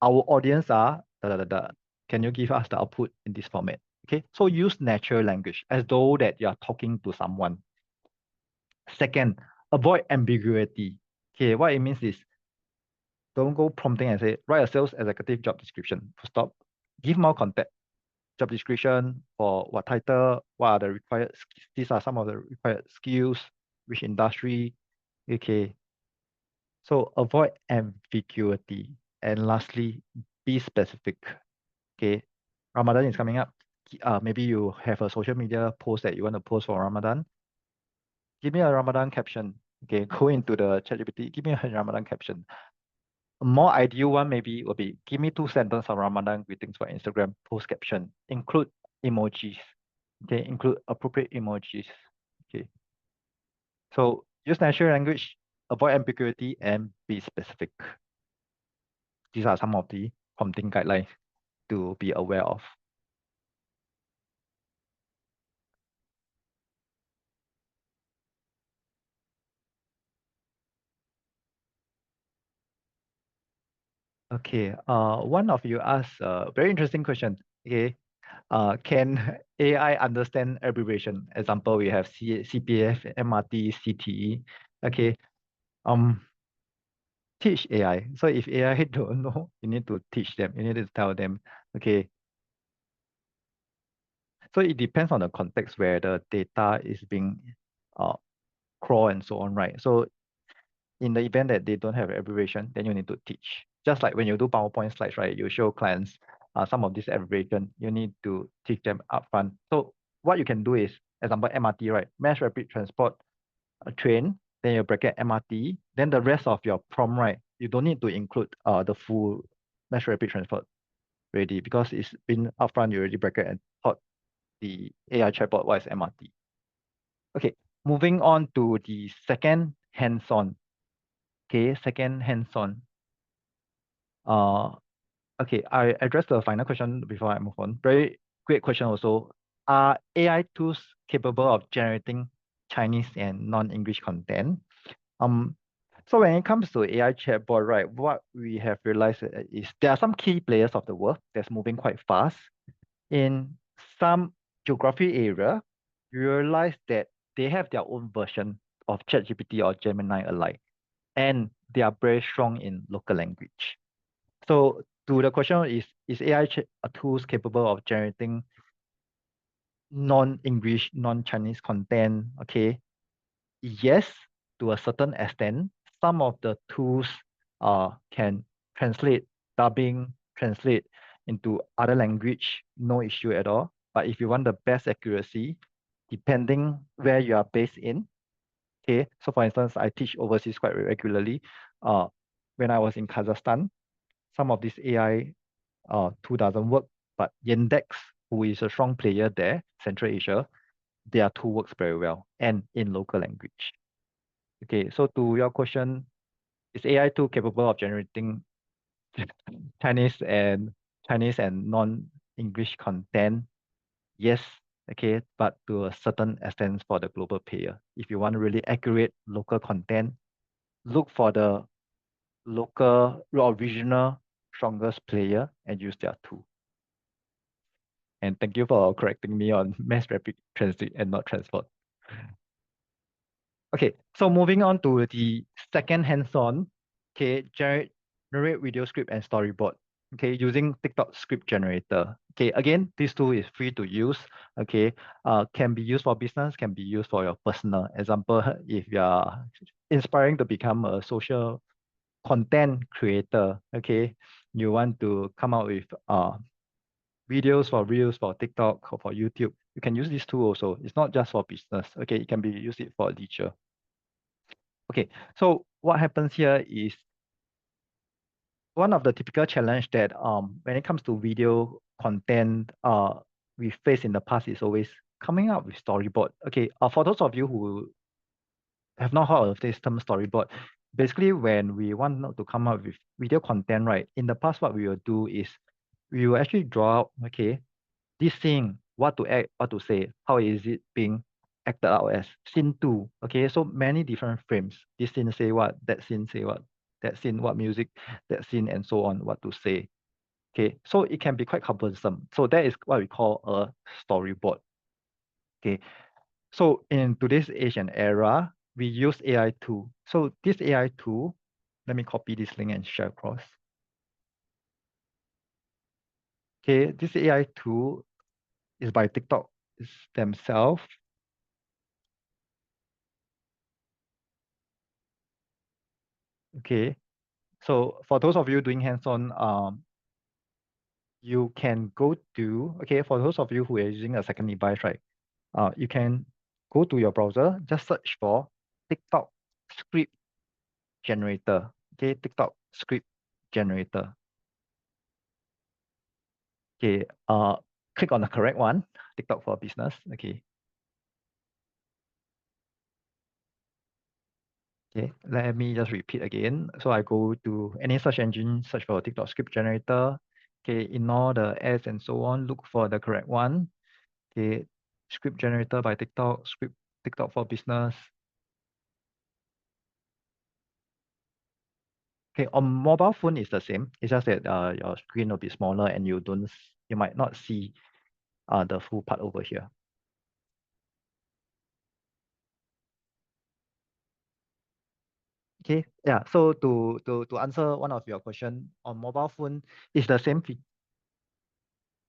Speaker 1: Our audience are da da da da. Can you give us the output in this format? Okay, so use natural language as though that you are talking to someone. Second, avoid ambiguity. Okay, what it means is don't go prompting and say, write a sales executive job description. Stop. Give more context. Job description for what title, what are the required, these are some of the required skills, which industry. Okay. So avoid ambiguity. And lastly, be specific. Okay. Ramadan is coming up. Maybe you have a social media post that you want to post for Ramadan. Give me a Ramadan caption. Okay, go into the ChatGPT. Give me a Ramadan caption. A more ideal one maybe will be give me 2 sentences of Ramadan greetings for Instagram post caption. Include emojis. Okay, include appropriate emojis. Okay. So use natural language, avoid ambiguity, and be specific. These are some of the prompting guidelines to be aware of. Okay. One of you asked a very interesting question. Okay. Can AI understand abbreviation? Example, we have CPF, MRT, CTE. Okay. Um, teach AI. So if AI don't know, you need to teach them. You need to tell them, okay. So it depends on the context where the data is being uh crawl and so on, right? So in the event that they don't have abbreviation, then you need to teach. Just like when you do PowerPoint slides, right? You show clients some of this abbreviation, you need to teach them upfront. So what you can do is, example, MRT, right? Mass rapid transport train, then you bracket MRT, then the rest of your prompt, right? You don't need to include the full mass rapid transport already because it's been upfront, you already bracket and taught the AI chatbot what is MRT. Okay, moving on to the second hands-on. Okay, second hands-on. Uh, okay, I address the final question before I move on. Very great question also. Are AI tools capable of generating Chinese and non-English content? Um, so when it comes to AI chatbot, right, what we have realized is there are some key players of the world that's moving quite fast. In some geography area, you realize that they have their own version of ChatGPT or Gemini alike, and they are very strong in local language. So to the question is AI tools capable of generating non-English, non-Chinese content? Okay, yes, to a certain extent. Some of the tools can translate dubbing, translate into other language, no issue at all. But if you want the best accuracy, depending where you are based in. Okay, so for instance, I teach overseas quite regularly. Uh, when I was in Kazakhstan, some of this AI tool doesn't work, but Yandex, who is a strong player there, Central Asia, their tool works very well and in local language. Okay, so to your question, is AI tool capable of generating Chinese and Chinese and non-English content? Yes, okay, but to a certain extent for the global player. If you want really accurate local content, look for the local or regional strongest player and use their tool. And thank you for correcting me on mass rapid transit and not transport. Okay, so moving on to the second hands-on, okay, generate video script and storyboard, okay, using TikTok script generator. Okay, again, this tool is free to use, okay, can be used for business, can be used for your personal. Example, if you are inspiring to become a social content creator, okay, you want to come out with videos for Reels, for TikTok, or for YouTube, you can use this tool also. It's not just for business, okay, it can be used it for leisure. Okay, so what happens here is one of the typical challenge that when it comes to video content we face in the past is always coming up with storyboard. Okay, for those of you who have not heard of this term storyboard, basically when we want to come up with video content, right? In the past, what we will do is we will actually draw out, okay, this scene, what to act, what to say, how is it being acted out as scene two. Okay, so many different frames. This scene say what, that scene say what, that scene what music, that scene and so on, what to say. Okay, so it can be quite cumbersome. So that is what we call a storyboard. Okay, so in today's age and era, we use AI tool. So this AI tool, let me copy this link and share across. Okay, this AI tool is by TikTok themselves. Okay, so for those of you doing hands-on, you can go to, okay, for those of you who are using a second device, right? You can go to your browser, just search for TikTok script generator. Okay, TikTok script generator. Okay, click on the correct one, TikTok for business. Okay. Okay, let me just repeat again. So I go to any search engine, search for TikTok script generator. Okay, ignore the ads and so on, look for the correct one. Okay, script generator by TikTok, script TikTok for business. Okay, on mobile phone is the same. It's just that your screen will be smaller and you might not see the full part over here. Okay, yeah. So to answer one of your question on mobile phone, it's the same.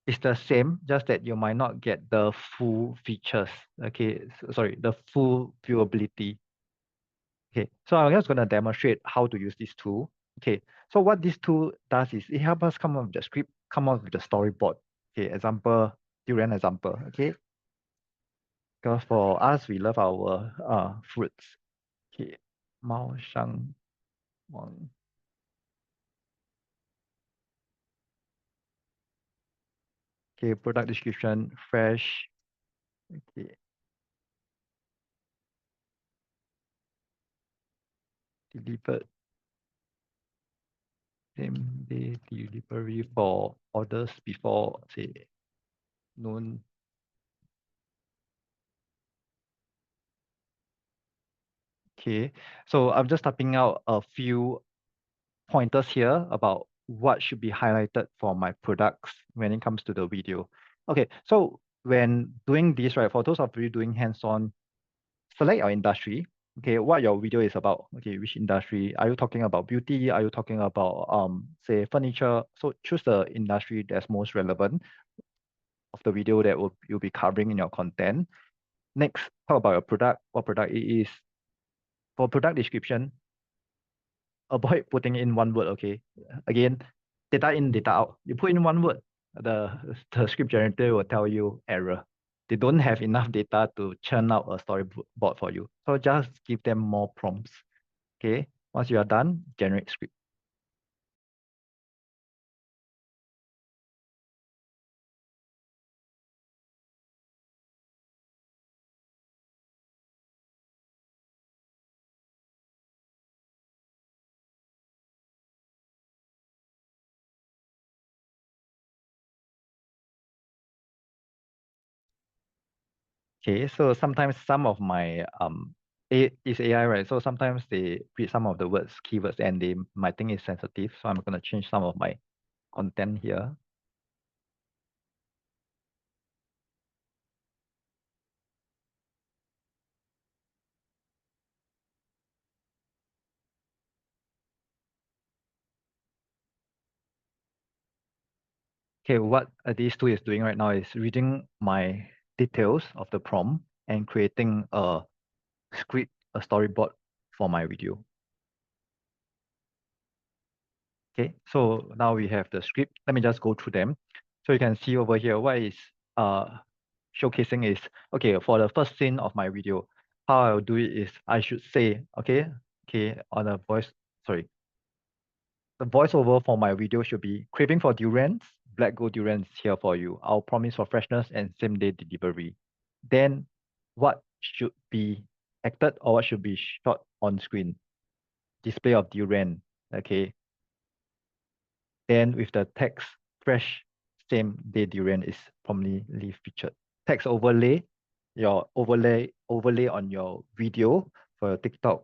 Speaker 1: It's the same, just that you might not get the full features. Okay, sorry, the full viewability. Okay, so I'm just gonna demonstrate how to use this tool. Okay, so what this tool does is it helps us come up with the script, come up with the storyboard. Okay, example, durian example. Okay, because for us, we love our fruits. Okay, Mao Shang Wang. Okay, product description, fresh. Okay, delivered same day delivery for orders before, say, noon. Okay, so I'm just typing out a few pointers here about what should be highlighted for my products when it comes to the video. Okay, so when doing this, right, for those of you doing hands-on, select your industry. Okay, what your video is about. Okay, which industry? Are you talking about beauty? Are you talking about say furniture? So choose the industry that's most relevant of the video that you'll be covering in your content. Next, talk about your product, what product it is. For product description, avoid putting in one word, okay? Again, data in, data out. You put in one word, the script generator will tell you error. they don't have enough data to churn out a storyboard for you. So just give them more prompts. Okay. Once you are done, generate script. Okay, so sometimes some of my is AI, right? So sometimes they read some of the words, keywords, and they might think it's sensitive. So I'm gonna change some of my content here. Okay, what these two is doing right now is reading my details of the prompt and creating a script, a storyboard for my video. Okay, so now we have the script. Let me just go through them. So you can see over here what is showcasing is, okay, for the first scene of my video, how I'll do it is I should say, okay, on a voice, sorry, the voiceover for my video should be craving for durians, black gold durians here for you. I'll promise for freshness and same day delivery. Then what should be acted or what should be shot on screen? Display of durian, okay. Then with the text, fresh same day durian is prominently featured. Text overlay, your overlay on your video for your TikTok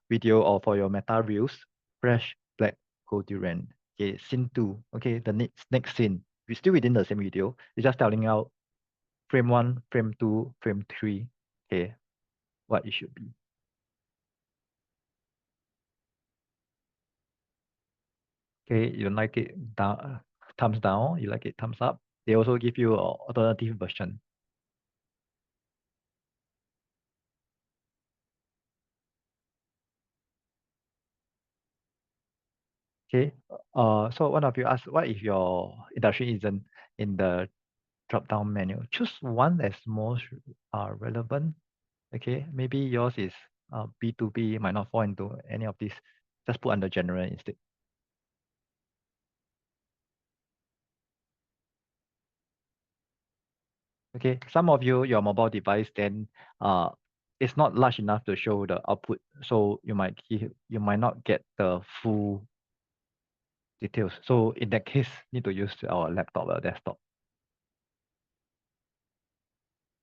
Speaker 1: video or for your Meta Reels, fresh black gold durian. Okay, scene two. Okay, the next scene. We're still within the same video. It's just telling out frame one, frame two, frame three. Okay, what it should be. Okay, you don't like it down, thumbs down. You like it thumbs up. They also give you an alternative version. Okay. So one of you asked, what if your industry isn't in the drop-down menu? Choose one that's most relevant. Okay. Maybe yours is B2B, might not fall into any of these. Just put under general instead. Okay. Some of you, your mobile device, then it's not large enough to show the output. So you might not get the full details. So in that case, need to use our laptop or desktop.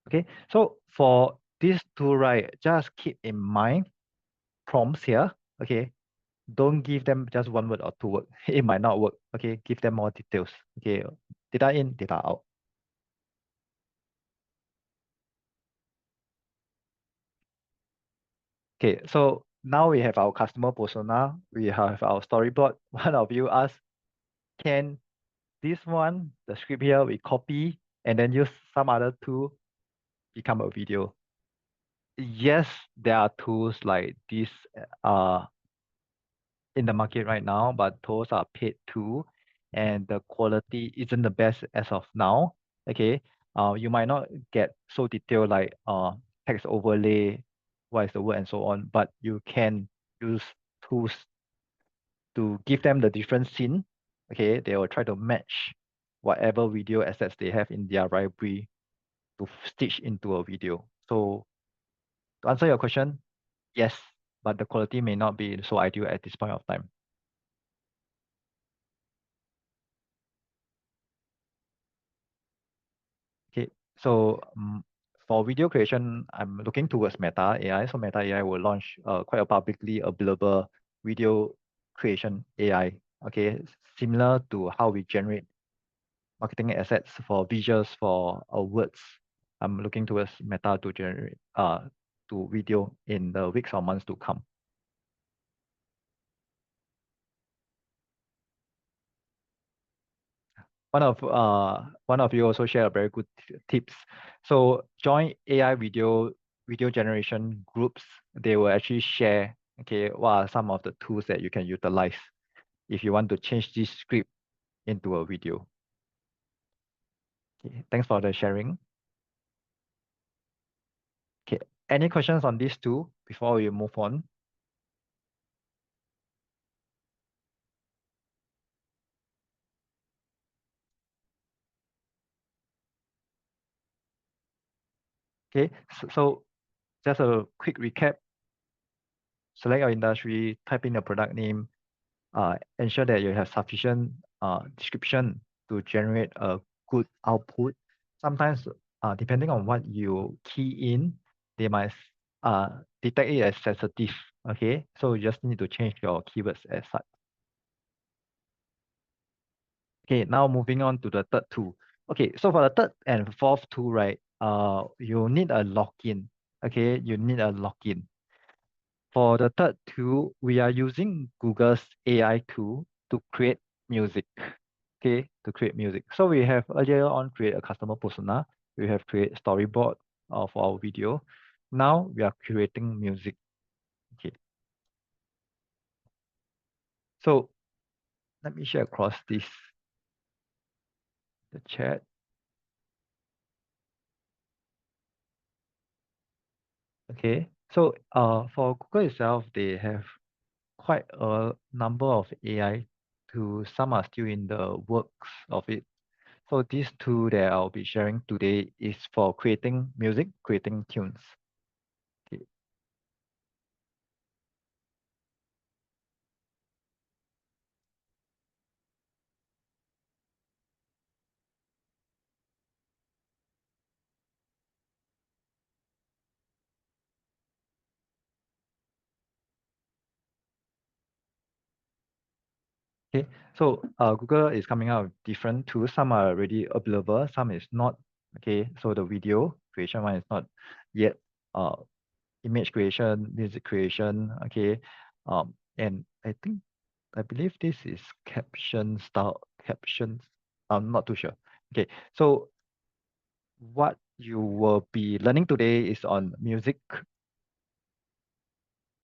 Speaker 1: Okay, so for these two, right, just keep in mind prompts here. Okay, don't give them just one word or two word. It might not work. Okay, give them more details. Okay, data in, data out. Okay, so now we have our customer persona. We have our storyboard. One of you asked, can this one, the script here, we copy and then use some other tool become a video? Yes, there are tools like this. In the market right now, but those are paid too, and the quality isn't the best as of now. Okay, you might not get so detailed like text overlay, what is the word and so on, but you can use tools to give them the different scene. Okay, they will try to match whatever video assets they have in their library to stitch into a video. So to answer your question, yes, but the quality may not be so ideal at this point of time. Okay, so for video creation, I'm looking towards Meta AI. So Meta AI will launch quite a publicly available video creation AI. Okay, similar to how we generate marketing assets for visuals for words. I'm looking towards Meta to generate to video in the weeks or months to come. One of you also share a very good tips. So join AI video generation groups. They will actually share, okay, what are some of the tools that you can utilize if you want to change this script into a video. Okay, thanks for the sharing. Any questions on these two before we move on? Okay, so just a quick recap. Select your industry, type in the product name, ensure that you have sufficient description to generate a good output. Sometimes, depending on what you key in, they might detect it as sensitive. Okay, so you just need to change your keywords as such. Okay, now moving on to the third tool. Okay, so for the third and fourth tool, right, you need a login. Okay, you need a login. For the third tool, we are using Google's AI tool to create music. Okay, to create music. So we have earlier on create a customer persona. We have create storyboard of our video. Now we are creating music. Okay, so let me share across this the chat. Okay, so for Google itself, they have quite a number of AI to some are still in the works of it. So this tool that I'll be sharing today is for creating music, creating tunes. Okay. Okay. So Google is coming out with different tools. Some are already available, some is not. Okay. So the video creation one is not yet. Uh, Image creation, music creation. Okay. And I believe this is caption style captions. I'm not too sure. Okay. So what you will be learning today is on music.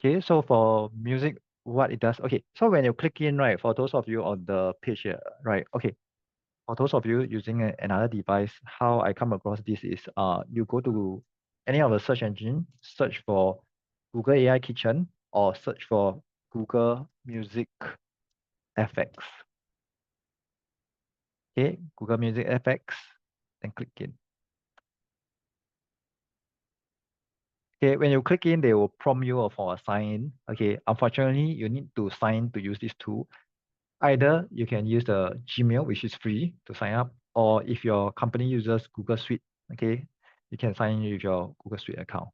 Speaker 1: Okay, so for music, what it does, okay, so when you click in, right, for those of you on the page here, right, okay, for those of you using another device, how I come across this is you go to any of the search engine, search for Google AI Kitchen or search for Google Music FX. Okay, Google Music FX, then click in. Okay, when you click in, they will prompt you for a sign in. Okay, unfortunately, you need to sign to use this tool. Either you can use the Gmail, which is free to sign up, or if your company uses Google Suite, okay, you can sign in with your Google Suite account.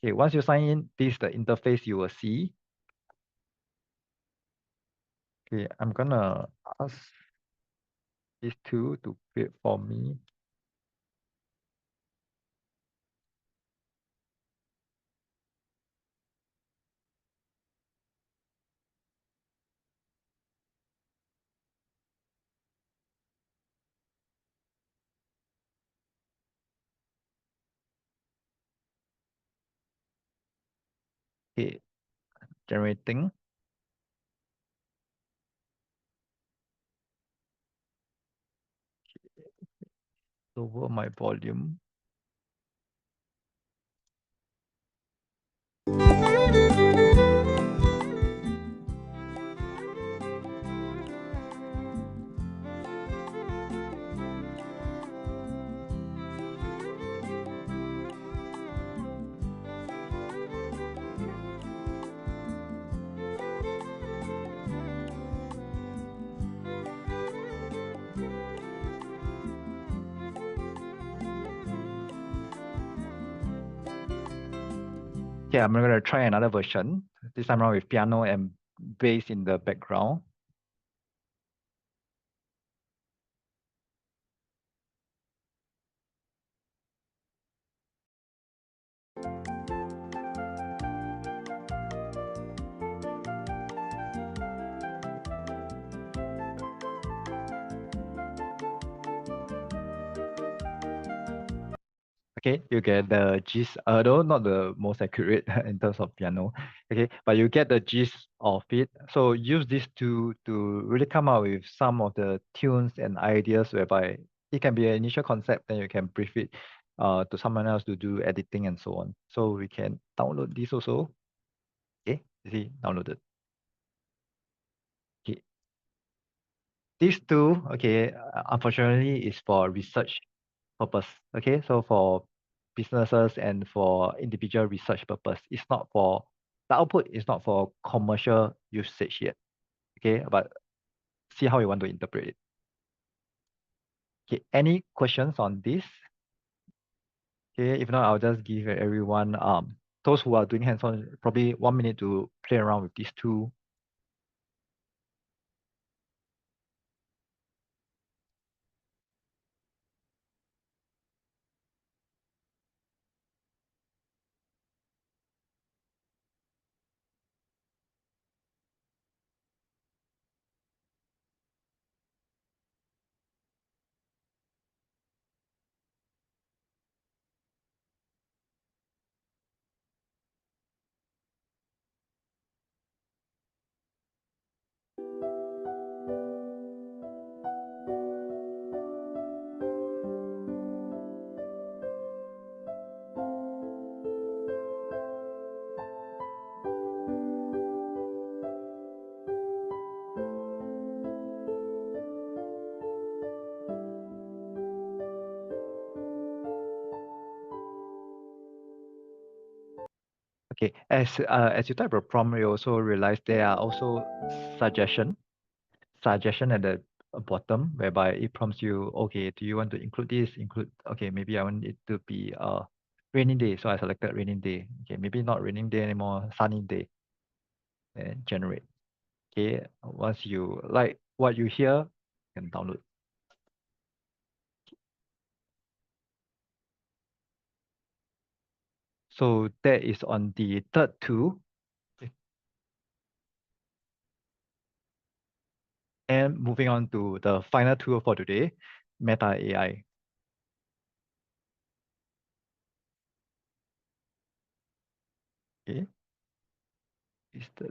Speaker 1: Okay, once you sign in, this is the interface you will see. Okay, I'm gonna ask this tool to create for me. Okay, generating, lower my volume. Okay, I'm gonna try another version. This time around with piano and bass in the background. Okay, you get the gist, though not the most accurate in terms of piano. Okay, but you get the gist of it. So use this to really come up with some of the tunes and ideas whereby it can be an initial concept, then you can brief it to someone else to do editing and so on. So we can download this also. Okay, you see, downloaded. Okay, these two, okay, unfortunately is for research purpose. Okay, so for businesses and for individual research purpose, it's not for the output is not for commercial usage yet. Okay, but see how you want to interpret it. Okay, any questions on this? Okay, if not, I'll just give everyone those who are doing hands-on probably 1 minute to play around with these two. Okay, as you type a prompt, you also realize there are also suggestion suggestion at the bottom whereby it prompts you, okay, do you want to include this? Include, okay, maybe I want it to be a rainy day. So I selected rainy day. Okay, maybe not raining day anymore, sunny day. And generate. Okay, once you like what you hear, you can download. So that is on the third tool. Okay. And moving on to the final tool for today, Meta AI. Okay, is the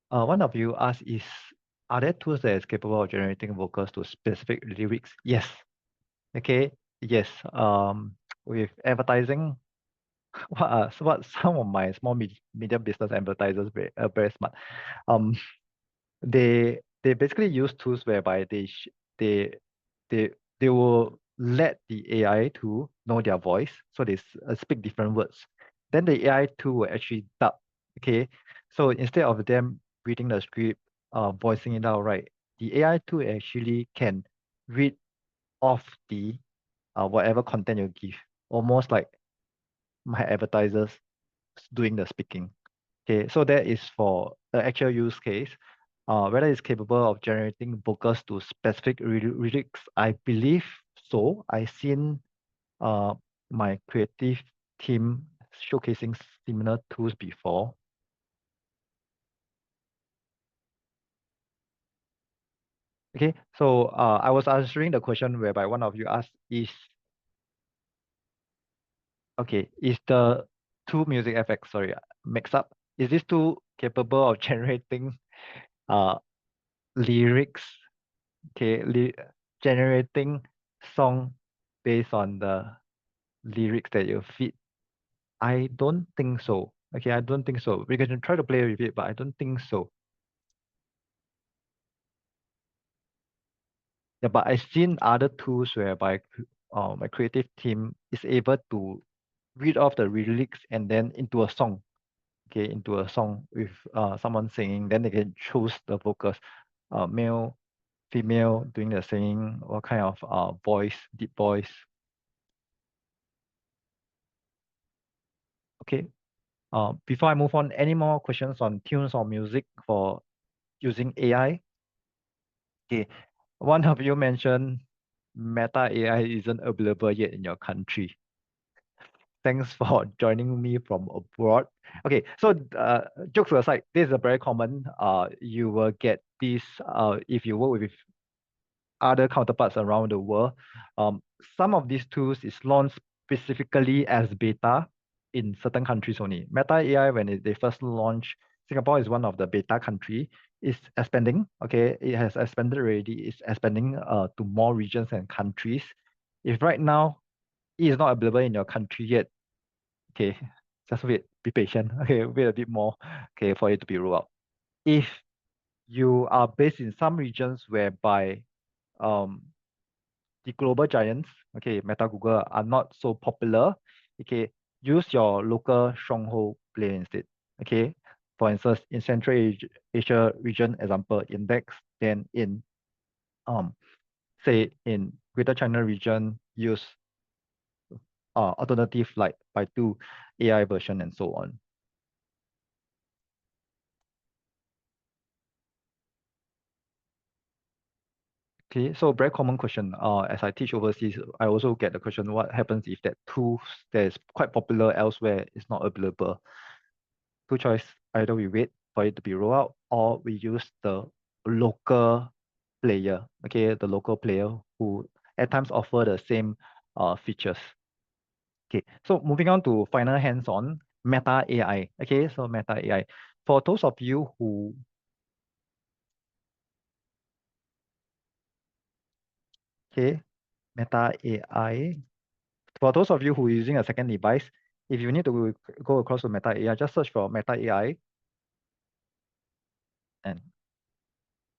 Speaker 1: one of you asked is, are there tools that is capable of generating vocals to specific lyrics? Yes. Okay. Yes. With advertising, what some of my small medium business advertisers very smart. Um, they basically use tools whereby they they they will let the AI to know their voice, so they speak different words. Then the AI tool will actually dub. Okay, so instead of them reading the script, voicing it out, right, the AI tool actually can read off the whatever content you give, almost like my advertisers doing the speaking. Okay, so that is for the actual use case. Whether it's capable of generating vocals to specific lyrics, I believe so. I've seen uh my creative team showcasing similar tools before. Okay, so I was answering the question whereby one of you asked is, okay, is the two music effects, sorry, mix up? Is this tool capable of generating uh lyrics, okay, generating song based on the lyrics that you feed? I don't think so. Okay, I don't think so. We can try to play with it, but I don't think so. Yeah, but I've seen other tools whereby my creative team is able to read off the lyrics and then into a song. Okay, into a song with someone singing, then they can choose the vocals, male, female doing the singing, what kind of voice, deep voice. Okay. Before I move on, any more questions on tunes or music for using AI? Okay. One of you mentioned Meta AI isn't available yet in your country. Thanks for joining me from abroad. Okay, so jokes aside, this is a very common. You will get this if you work with other counterparts around the world. Um, some of these tools is launched specifically as beta in certain countries only. Meta AI, when they first launched, Singapore is one of the beta country. It's expanding. Okay, it has expanded already. It's expanding to more regions and countries. If right now it is not available in your country yet, okay, just wait, be patient. Okay, wait a bit more, okay, for it to be rolled out. If you are based in some regions whereby um the global giants, okay, Meta, Google are not so popular, okay, use your local stronghold player instead. Okay. For instance, in Central Asia region, example, index, then in um say in Greater China region, use alternative like Baidu AI version and so on. Okay, so very common question. As I teach overseas, I also get the question, what happens if that tools that is quite popular elsewhere is not available? Two choice, either we wait for it to be rolled out or we use the local player, okay, the local player who at times offer the same features. Okay, so moving on to final hands-on, Meta AI. Okay, so Meta AI. For those of you who, okay, Meta AI. For those of you who are using a second device, if you need to go across to Meta AI, just search for Meta AI and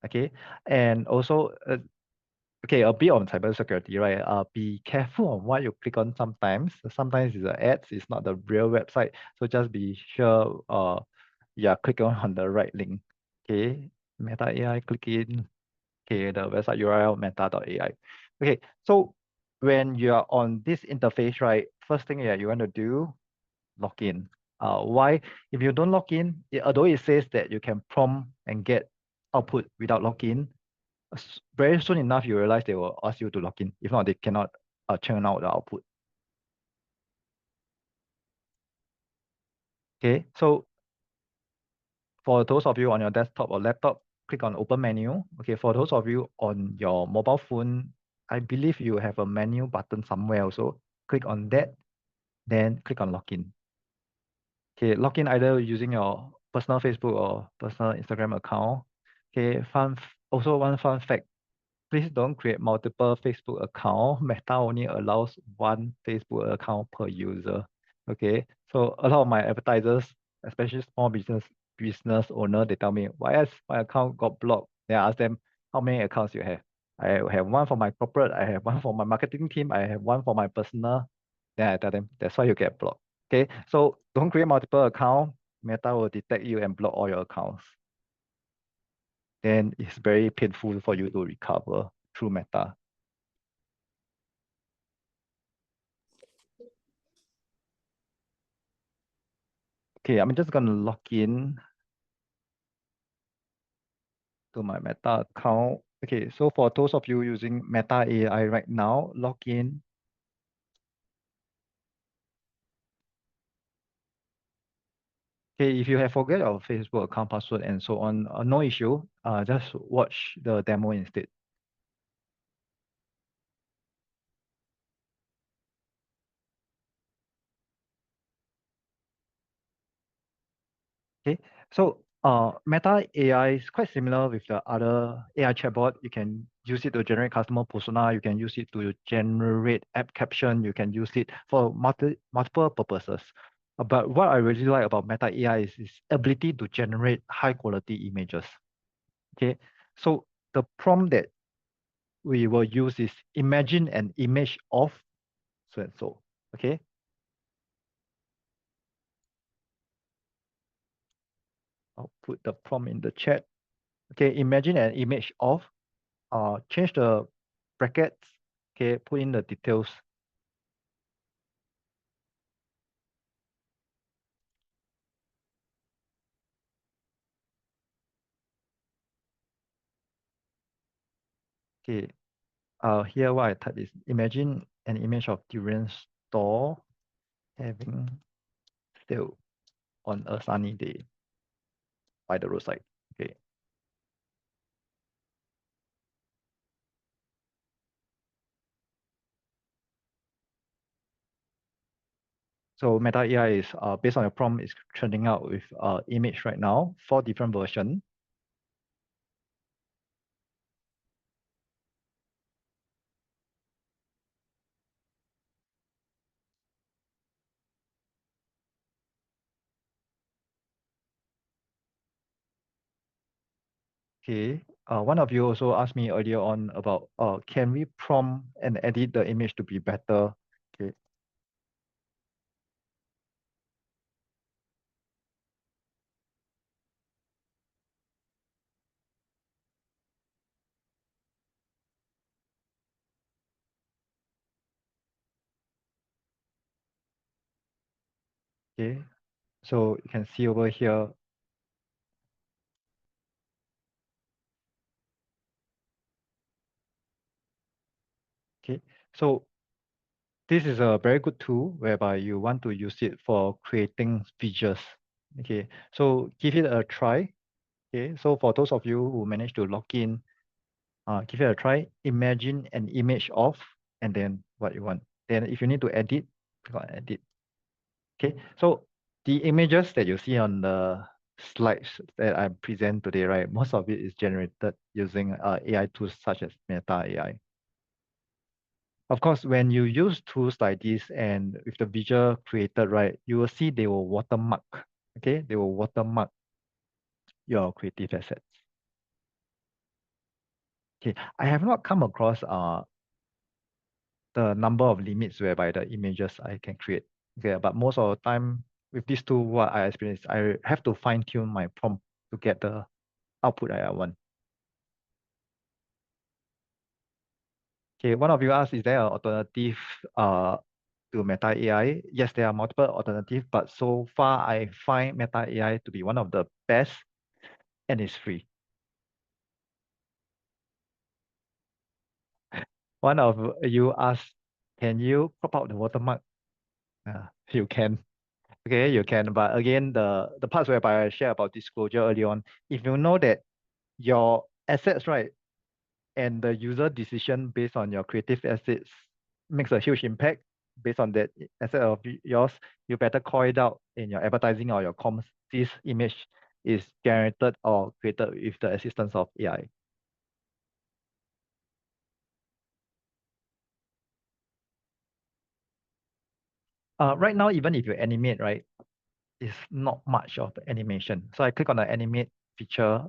Speaker 1: okay, and also okay, a bit on cybersecurity, right? Be careful on what you click on sometimes. Sometimes it's the ads, it's not the real website. So just be sure yeah, click on the right link. Okay, Meta AI, click in. Okay, the website URL meta.ai. Okay, so when you're on this interface, right, first thing that you want to do, log in. Why? If you don't log in, although it says that you can prompt and get output without login, very soon enough you realize they will ask you to log in. If not, they cannot churn out the output. Okay, so for those of you on your desktop or laptop, click on open menu. Okay, for those of you on your mobile phone, I believe you have a menu button somewhere also. Click on that, then click on login. Okay, login either using your personal Facebook or personal Instagram account. Okay, also one fun fact, please don't create multiple Facebook account. Meta only allows one Facebook account per user. Okay, so a lot of my advertisers, especially small business owner, they tell me, why is my account got blocked? Then I ask them, how many accounts you have? I have one for my corporate, I have one for my marketing team, I have one for my personal. Then I tell them, that's why you get blocked. Okay, so don't create multiple account. Meta will detect you and block all your accounts. Then it's very painful for you to recover through Meta. Okay, I'm just gonna log in to my Meta account. Okay, so for those of you using Meta AI right now, log in. Okay, if you have forget your Facebook account password and so on, no issue. Just watch the demo instead. Okay, so Meta AI is quite similar with the other AI chatbot. You can use it to generate customer persona. You can use it to generate app caption. You can use it for multiple purposes. But what I really like about Meta AI is its ability to generate high quality images. Okay, so the prompt that we will use is imagine an image of so and so. Okay, I'll put the prompt in the chat. Okay, imagine an image of change the brackets, okay, put in the details. Okay, here what I type is imagine an image of durian store having sale on a sunny day by the roadside. Okay, So Meta AI is based on your prompt is churning out with image right now, 4 different versions. Okay. One of you also asked me earlier on about can we prompt and edit the image to be better? Okay. Okay. So you can see over here. Okay. So this is a very good tool whereby you want to use it for creating features. Okay. So give it a try. Okay. So for those of you who manage to log in, give it a try. Imagine an image of and then what you want. Then if you need to edit, click on edit. Okay, so the images that you see on the slides that I present today, right? Most of it is generated using AI tools such as Meta AI. Of course, when you use tools like this and with the visual created, right, you will see they will watermark. Okay, they will watermark your creative assets. Okay, I have not come across the number of limits whereby the images I can create. Okay, but most of the time with this tool, what I experience, I have to fine tune my prompt to get the output that I want. Okay, one of you asked, is there an alternative to Meta AI? Yes, there are multiple alternatives, but so far I find Meta AI to be one of the best and it's free. One of you asked, can you crop out the watermark? You can. Okay, you can. But again, the parts whereby I share about disclosure early on, if you know that your assets, right, and the user decision based on your creative assets makes a huge impact based on that asset of yours, you better call it out in your advertising or your comms. This image is generated or created with the assistance of AI. Right now, even if you animate, right, it's not much of animation. So I click on the animate feature.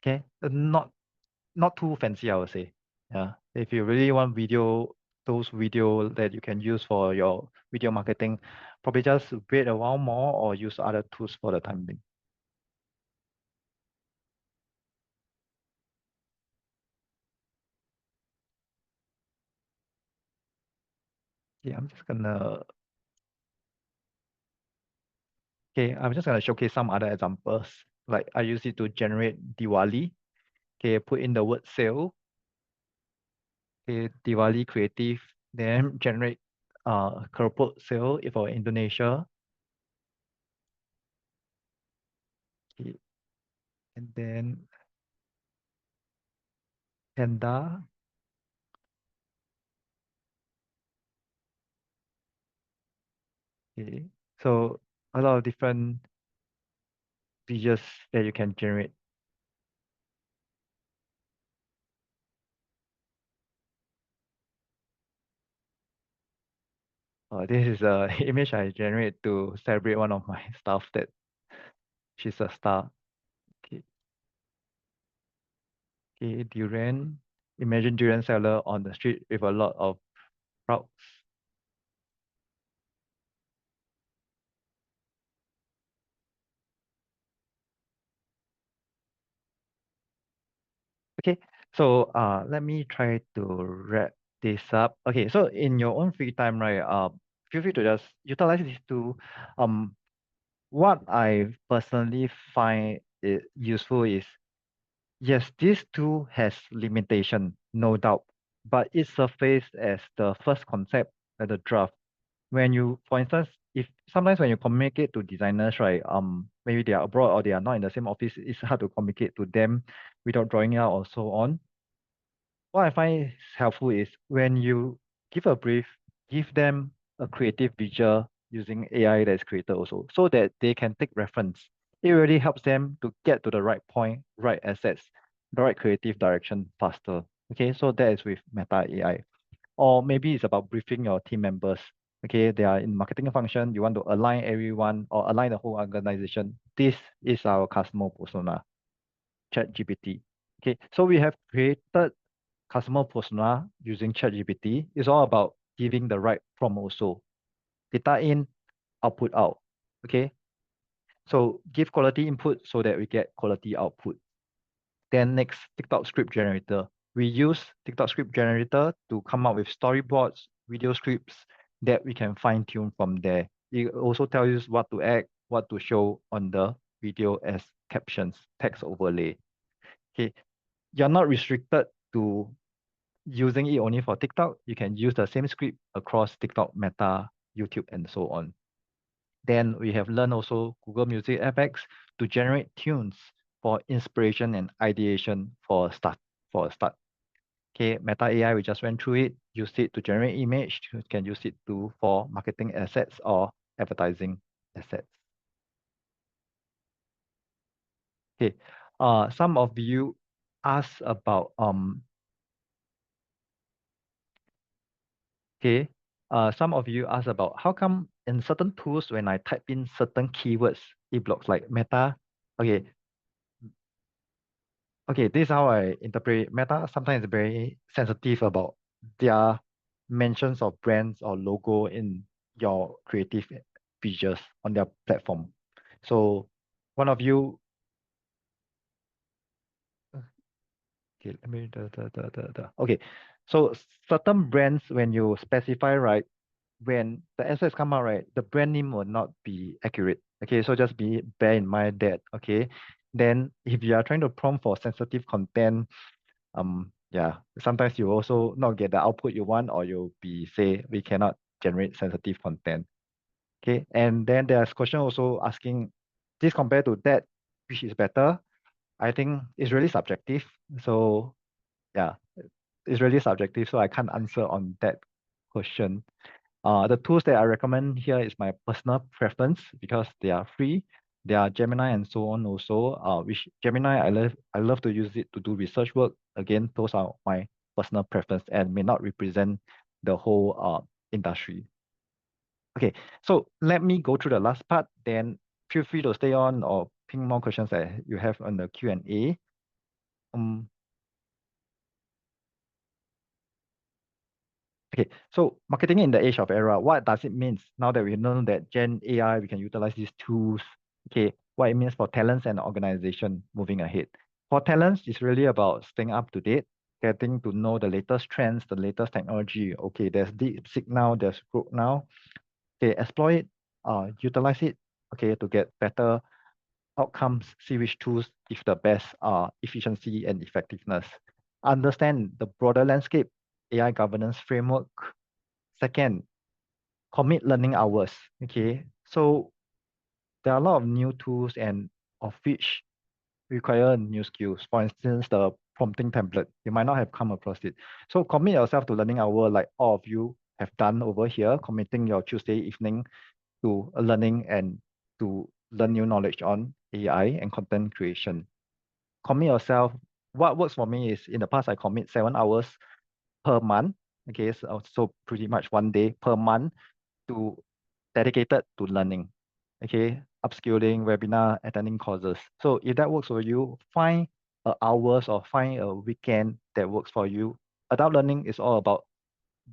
Speaker 1: Okay, not too fancy, I would say. Yeah, if you really want video, those video that you can use for your video marketing, probably just wait a while more or use other tools for the time being. Yeah, I'm just gonna showcase some other examples. Like I use it to generate Diwali. Okay, put in the word sale. Okay, Diwali creative. Then generate keropok sale for Indonesia. Okay, and then panda. Okay, so a lot of different features that you can generate. This is a image I generate to celebrate one of my staff that she's a star. Okay, okay, durian. Imagine durian seller on the street with a lot of crowds. Okay, so let me try to wrap this up. Okay, so in your own free time, right, feel free to just utilize this tool. Um, what I personally find it useful is yes, this tool has limitation, no doubt, but it surfaced as the first concept at the draft. When you, for instance, if sometimes when you communicate to designers, right, maybe they are abroad or they are not in the same office, it's hard to communicate to them without drawing out or so on. what I find helpful is when you give a brief, give them a creative visual using AI that is created also, so that they can take reference. It really helps them to get to the right point, right assets, the right creative direction faster. Okay, so that is with Meta AI. Or maybe it's about briefing your team members. Okay, they are in marketing function, you want to align everyone or align the whole organization. This is our customer persona, ChatGPT. Okay, so we have created customer persona using ChatGPT. It's all about giving the right prompt also. Data in, output out. Okay, so give quality input so that we get quality output. Then next, TikTok script generator. We use TikTok script generator to come up with storyboards, video scripts that we can fine tune from there. It also tells you what to add, what to show on the video as captions, text overlay. Okay, you're not restricted to using it only for TikTok. You can use the same script across TikTok, Meta, YouTube, and so on. Then we have learned also Google Music FX to generate tunes for inspiration and ideation for a start. For a start. Okay, Meta AI, we just went through it. Use it to generate image. You can use it to for marketing assets or advertising assets. Okay, some of you asked about okay, some of you asked about how come in certain tools when I type in certain keywords, it blocks like Meta. Okay, okay, this is how I interpret Meta. Sometimes very sensitive about their mentions of brands or logo in your creative visuals on their platform. So one of you, okay, let me okay. So certain brands, when you specify, right, when the assets come out, right, the brand name will not be accurate. Okay, so just bear in mind that. Okay, then if you are trying to prompt for sensitive content, yeah, sometimes you also not get the output you want, or you'll be say we cannot generate sensitive content. Okay, and then there's question also asking this compared to that, which is better. I think it's really subjective. So yeah, it's really subjective. So I can't answer on that question. The tools that I recommend here is my personal preference because they are free. They are Gemini and so on also. Which Gemini I love to use it to do research work. Again, those are my personal preference and may not represent the whole industry. Okay, so let me go through the last part. Then feel free to stay on or ping more questions that you have on the Q&A. Um, Okay, so marketing in the age of era, what does it mean now that we know that Gen AI, we can utilize these tools? Okay, what it means for talents and organization moving ahead. For talents, it's really about staying up to date, getting to know the latest trends, the latest technology. Okay, there's DeepSeek now, there's Grok now. Okay, exploit it, utilize it, okay, to get better outcomes, see which tools give the best efficiency and effectiveness. Understand the broader landscape, AI governance framework. Second, commit learning hours. Okay, so there are a lot of new tools and of which require new skills. For instance, the prompting template, you might not have come across it. So commit yourself to learning hour like all of you have done over here, committing your Tuesday evening to learning and to learn new knowledge on AI and content creation. Commit yourself. What works for me is in the past I commit 7 hours per month. Okay, so pretty much one day per month to dedicated to learning. Okay, upskilling, webinar, attending courses. So if that works for you, find hours or find a weekend that works for you. Adult learning is all about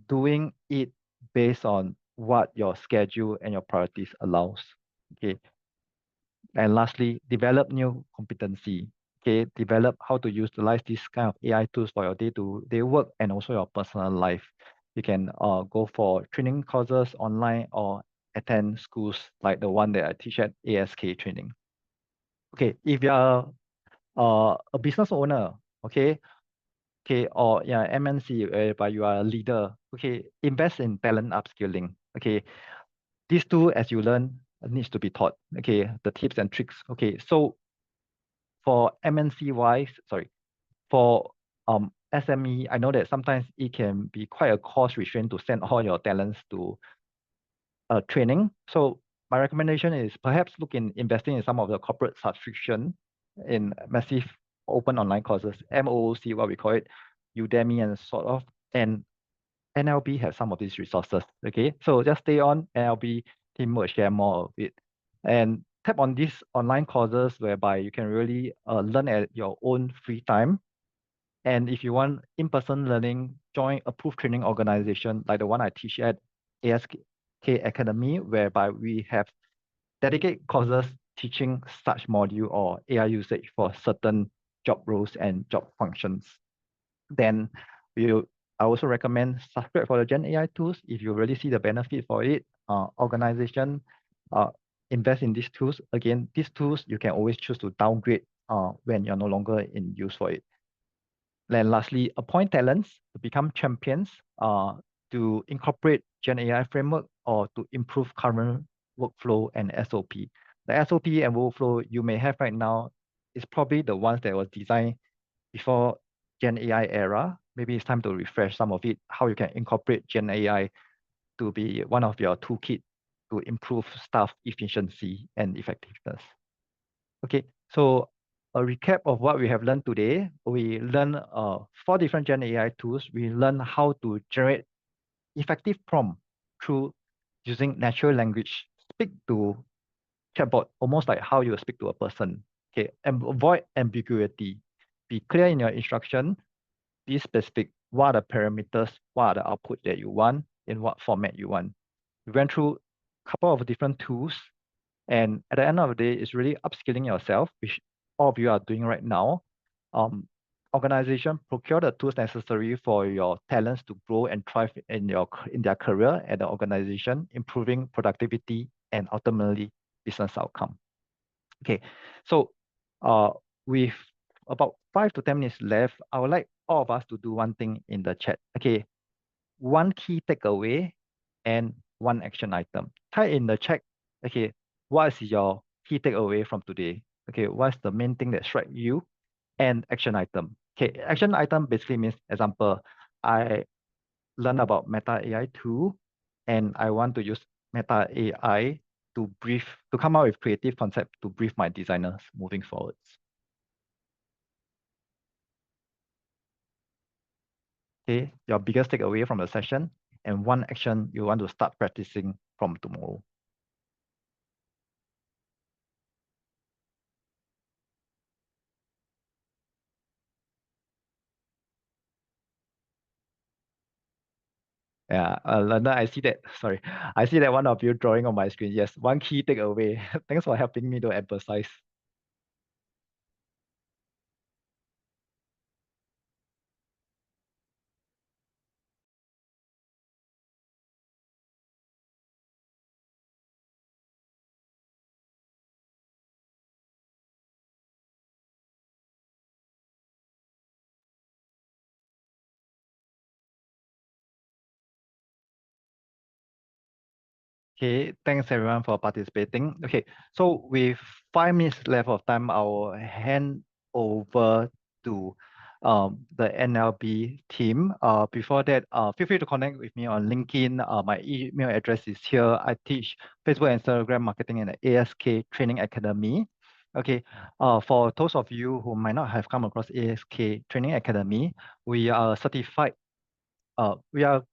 Speaker 1: doing it based on what your schedule and your priorities allows. Okay. And lastly, develop new competency. Okay, develop how to utilize this kind of AI tools for your day-to-day work and also your personal life. You can go for training courses online or attend schools like the one that I teach at ASK training. Okay, if you are a business owner, okay, or yeah, MNC, but you are a leader, okay, invest in talent upskilling. Okay, these two, as you learn, needs to be taught. Okay, the tips and tricks. Okay, so for MNC wise, sorry, for SME, I know that sometimes it can be quite a cost restraint to send all your talents to training. So my recommendation is perhaps look in investing in some of the corporate subscription in massive open online courses, MOOC, what we call it, Udemy and sort of, and NLB has some of these resources. Okay, so just stay on. NLB team will share more of it, and tap on these online courses whereby you can really learn at your own free time. And if you want in-person learning, join approved training organization like the one I teach at ASK Academy, whereby we have dedicated courses teaching such module or AI usage for certain job roles and job functions. Then we I also recommend subscribe for the Gen AI tools if you really see the benefit for it. Organization uh, invest in these tools. Again, these tools you can always choose to downgrade when you're no longer in use for it. Then lastly, appoint talents to become champions to incorporate Gen AI framework or to improve current workflow and SOP. The SOP and workflow you may have right now is probably the ones that was designed before Gen AI era. Maybe it's time to refresh some of it, how you can incorporate Gen AI to be one of your toolkit to improve staff efficiency and effectiveness. Okay, so a recap of what we have learned today. We learned 4 different Gen AI tools. We learned how to generate effective prompt through using natural language. Speak to chatbot almost like how you speak to a person. Okay, and avoid ambiguity. Be clear in your instruction. Be specific. What are the parameters? What are the output that you want? In what format you want? We went through a couple of different tools, and at the end of the day, it's really upskilling yourself, which all of you are doing right now. Organization procure the tools necessary for your talents to grow and thrive in their career at the organization, improving productivity and ultimately business outcome. Okay, so uh, with about 5 to 10 minutes left, I would like all of us to do one thing in the chat. Okay, one key takeaway and one action item. Type in the chat, okay, what is your key takeaway from today? Okay, what's the main thing that struck you? And action item. Okay, action item basically means, example, I learn about Meta AI tool, and I want to use Meta AI to come up with creative concept to brief my designers moving forwards. Okay, your biggest takeaway from the session and one action you want to start practicing from tomorrow. Yeah, London, I see that. Sorry, I see that one of you drawing on my screen. Yes, one key takeaway. Thanks for helping me to emphasize. Okay, thanks everyone for participating. Okay, so with 5 minutes left of time, I will hand over to the NLB team. Before that, feel free to connect with me on LinkedIn. My email address is here. I teach Facebook and Instagram marketing in the ASK Training Academy. Okay, for those of you who might not have come across ASK Training Academy, we are certified. We are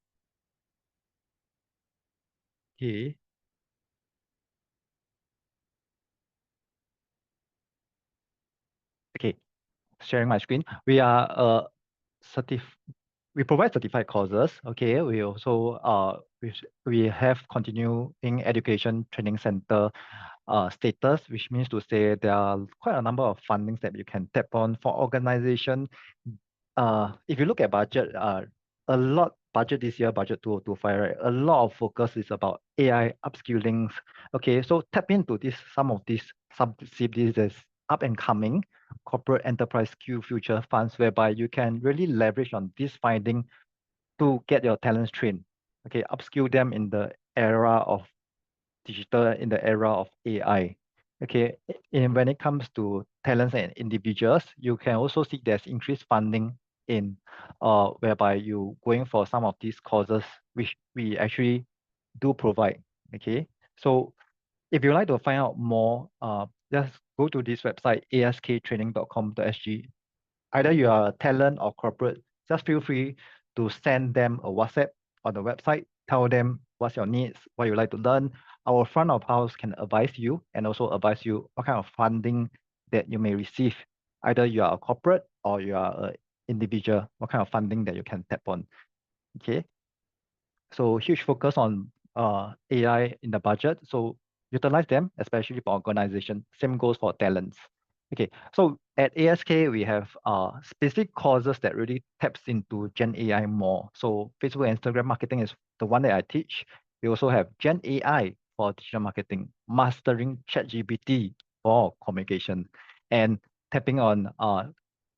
Speaker 1: okay. Okay, sharing my screen. We are certif we provide certified courses. Okay, we also we have continuing education training center status, which means to say there are quite a number of fundings that you can tap on for organization. If you look at budget, a lot budget this year, budget 2025, right? A lot of focus is about AI upskilling. Okay, so tap into some of these subsidies that's up and coming corporate enterprise skill future funds, whereby you can really leverage on this finding to get your talents trained. Okay, upskill them in the era of digital, in the era of AI. Okay, and when it comes to talents and individuals, you can also see there's increased funding in, whereby you going for some of these courses, which we actually do provide. Okay, so if you'd like to find out more, just go to this website, asktraining.com.sg. Either you are a talent or corporate, just feel free to send them a WhatsApp on the website, tell them what's your needs, what you like to learn. Our front of house can advise you and also advise you what kind of funding that you may receive. Either you are a corporate or you are an individual, what kind of funding that you can tap on. Okay. So huge focus on AI in the budget. So utilize them, especially for organization. Same goes for talents. Okay, so at ASK, we have specific courses that really taps into Gen AI more. So Facebook and Instagram marketing is the one that I teach. We also have Gen AI for digital marketing, mastering ChatGPT for communication, and tapping on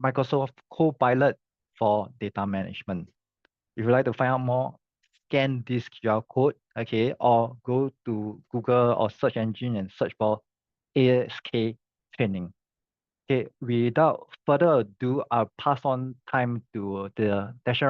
Speaker 1: Microsoft Copilot for data management. If you'd like to find out more, scan this QR code, okay, or go to Google or search engine and search for ASK training. Okay, without further ado, I'll pass on time to the session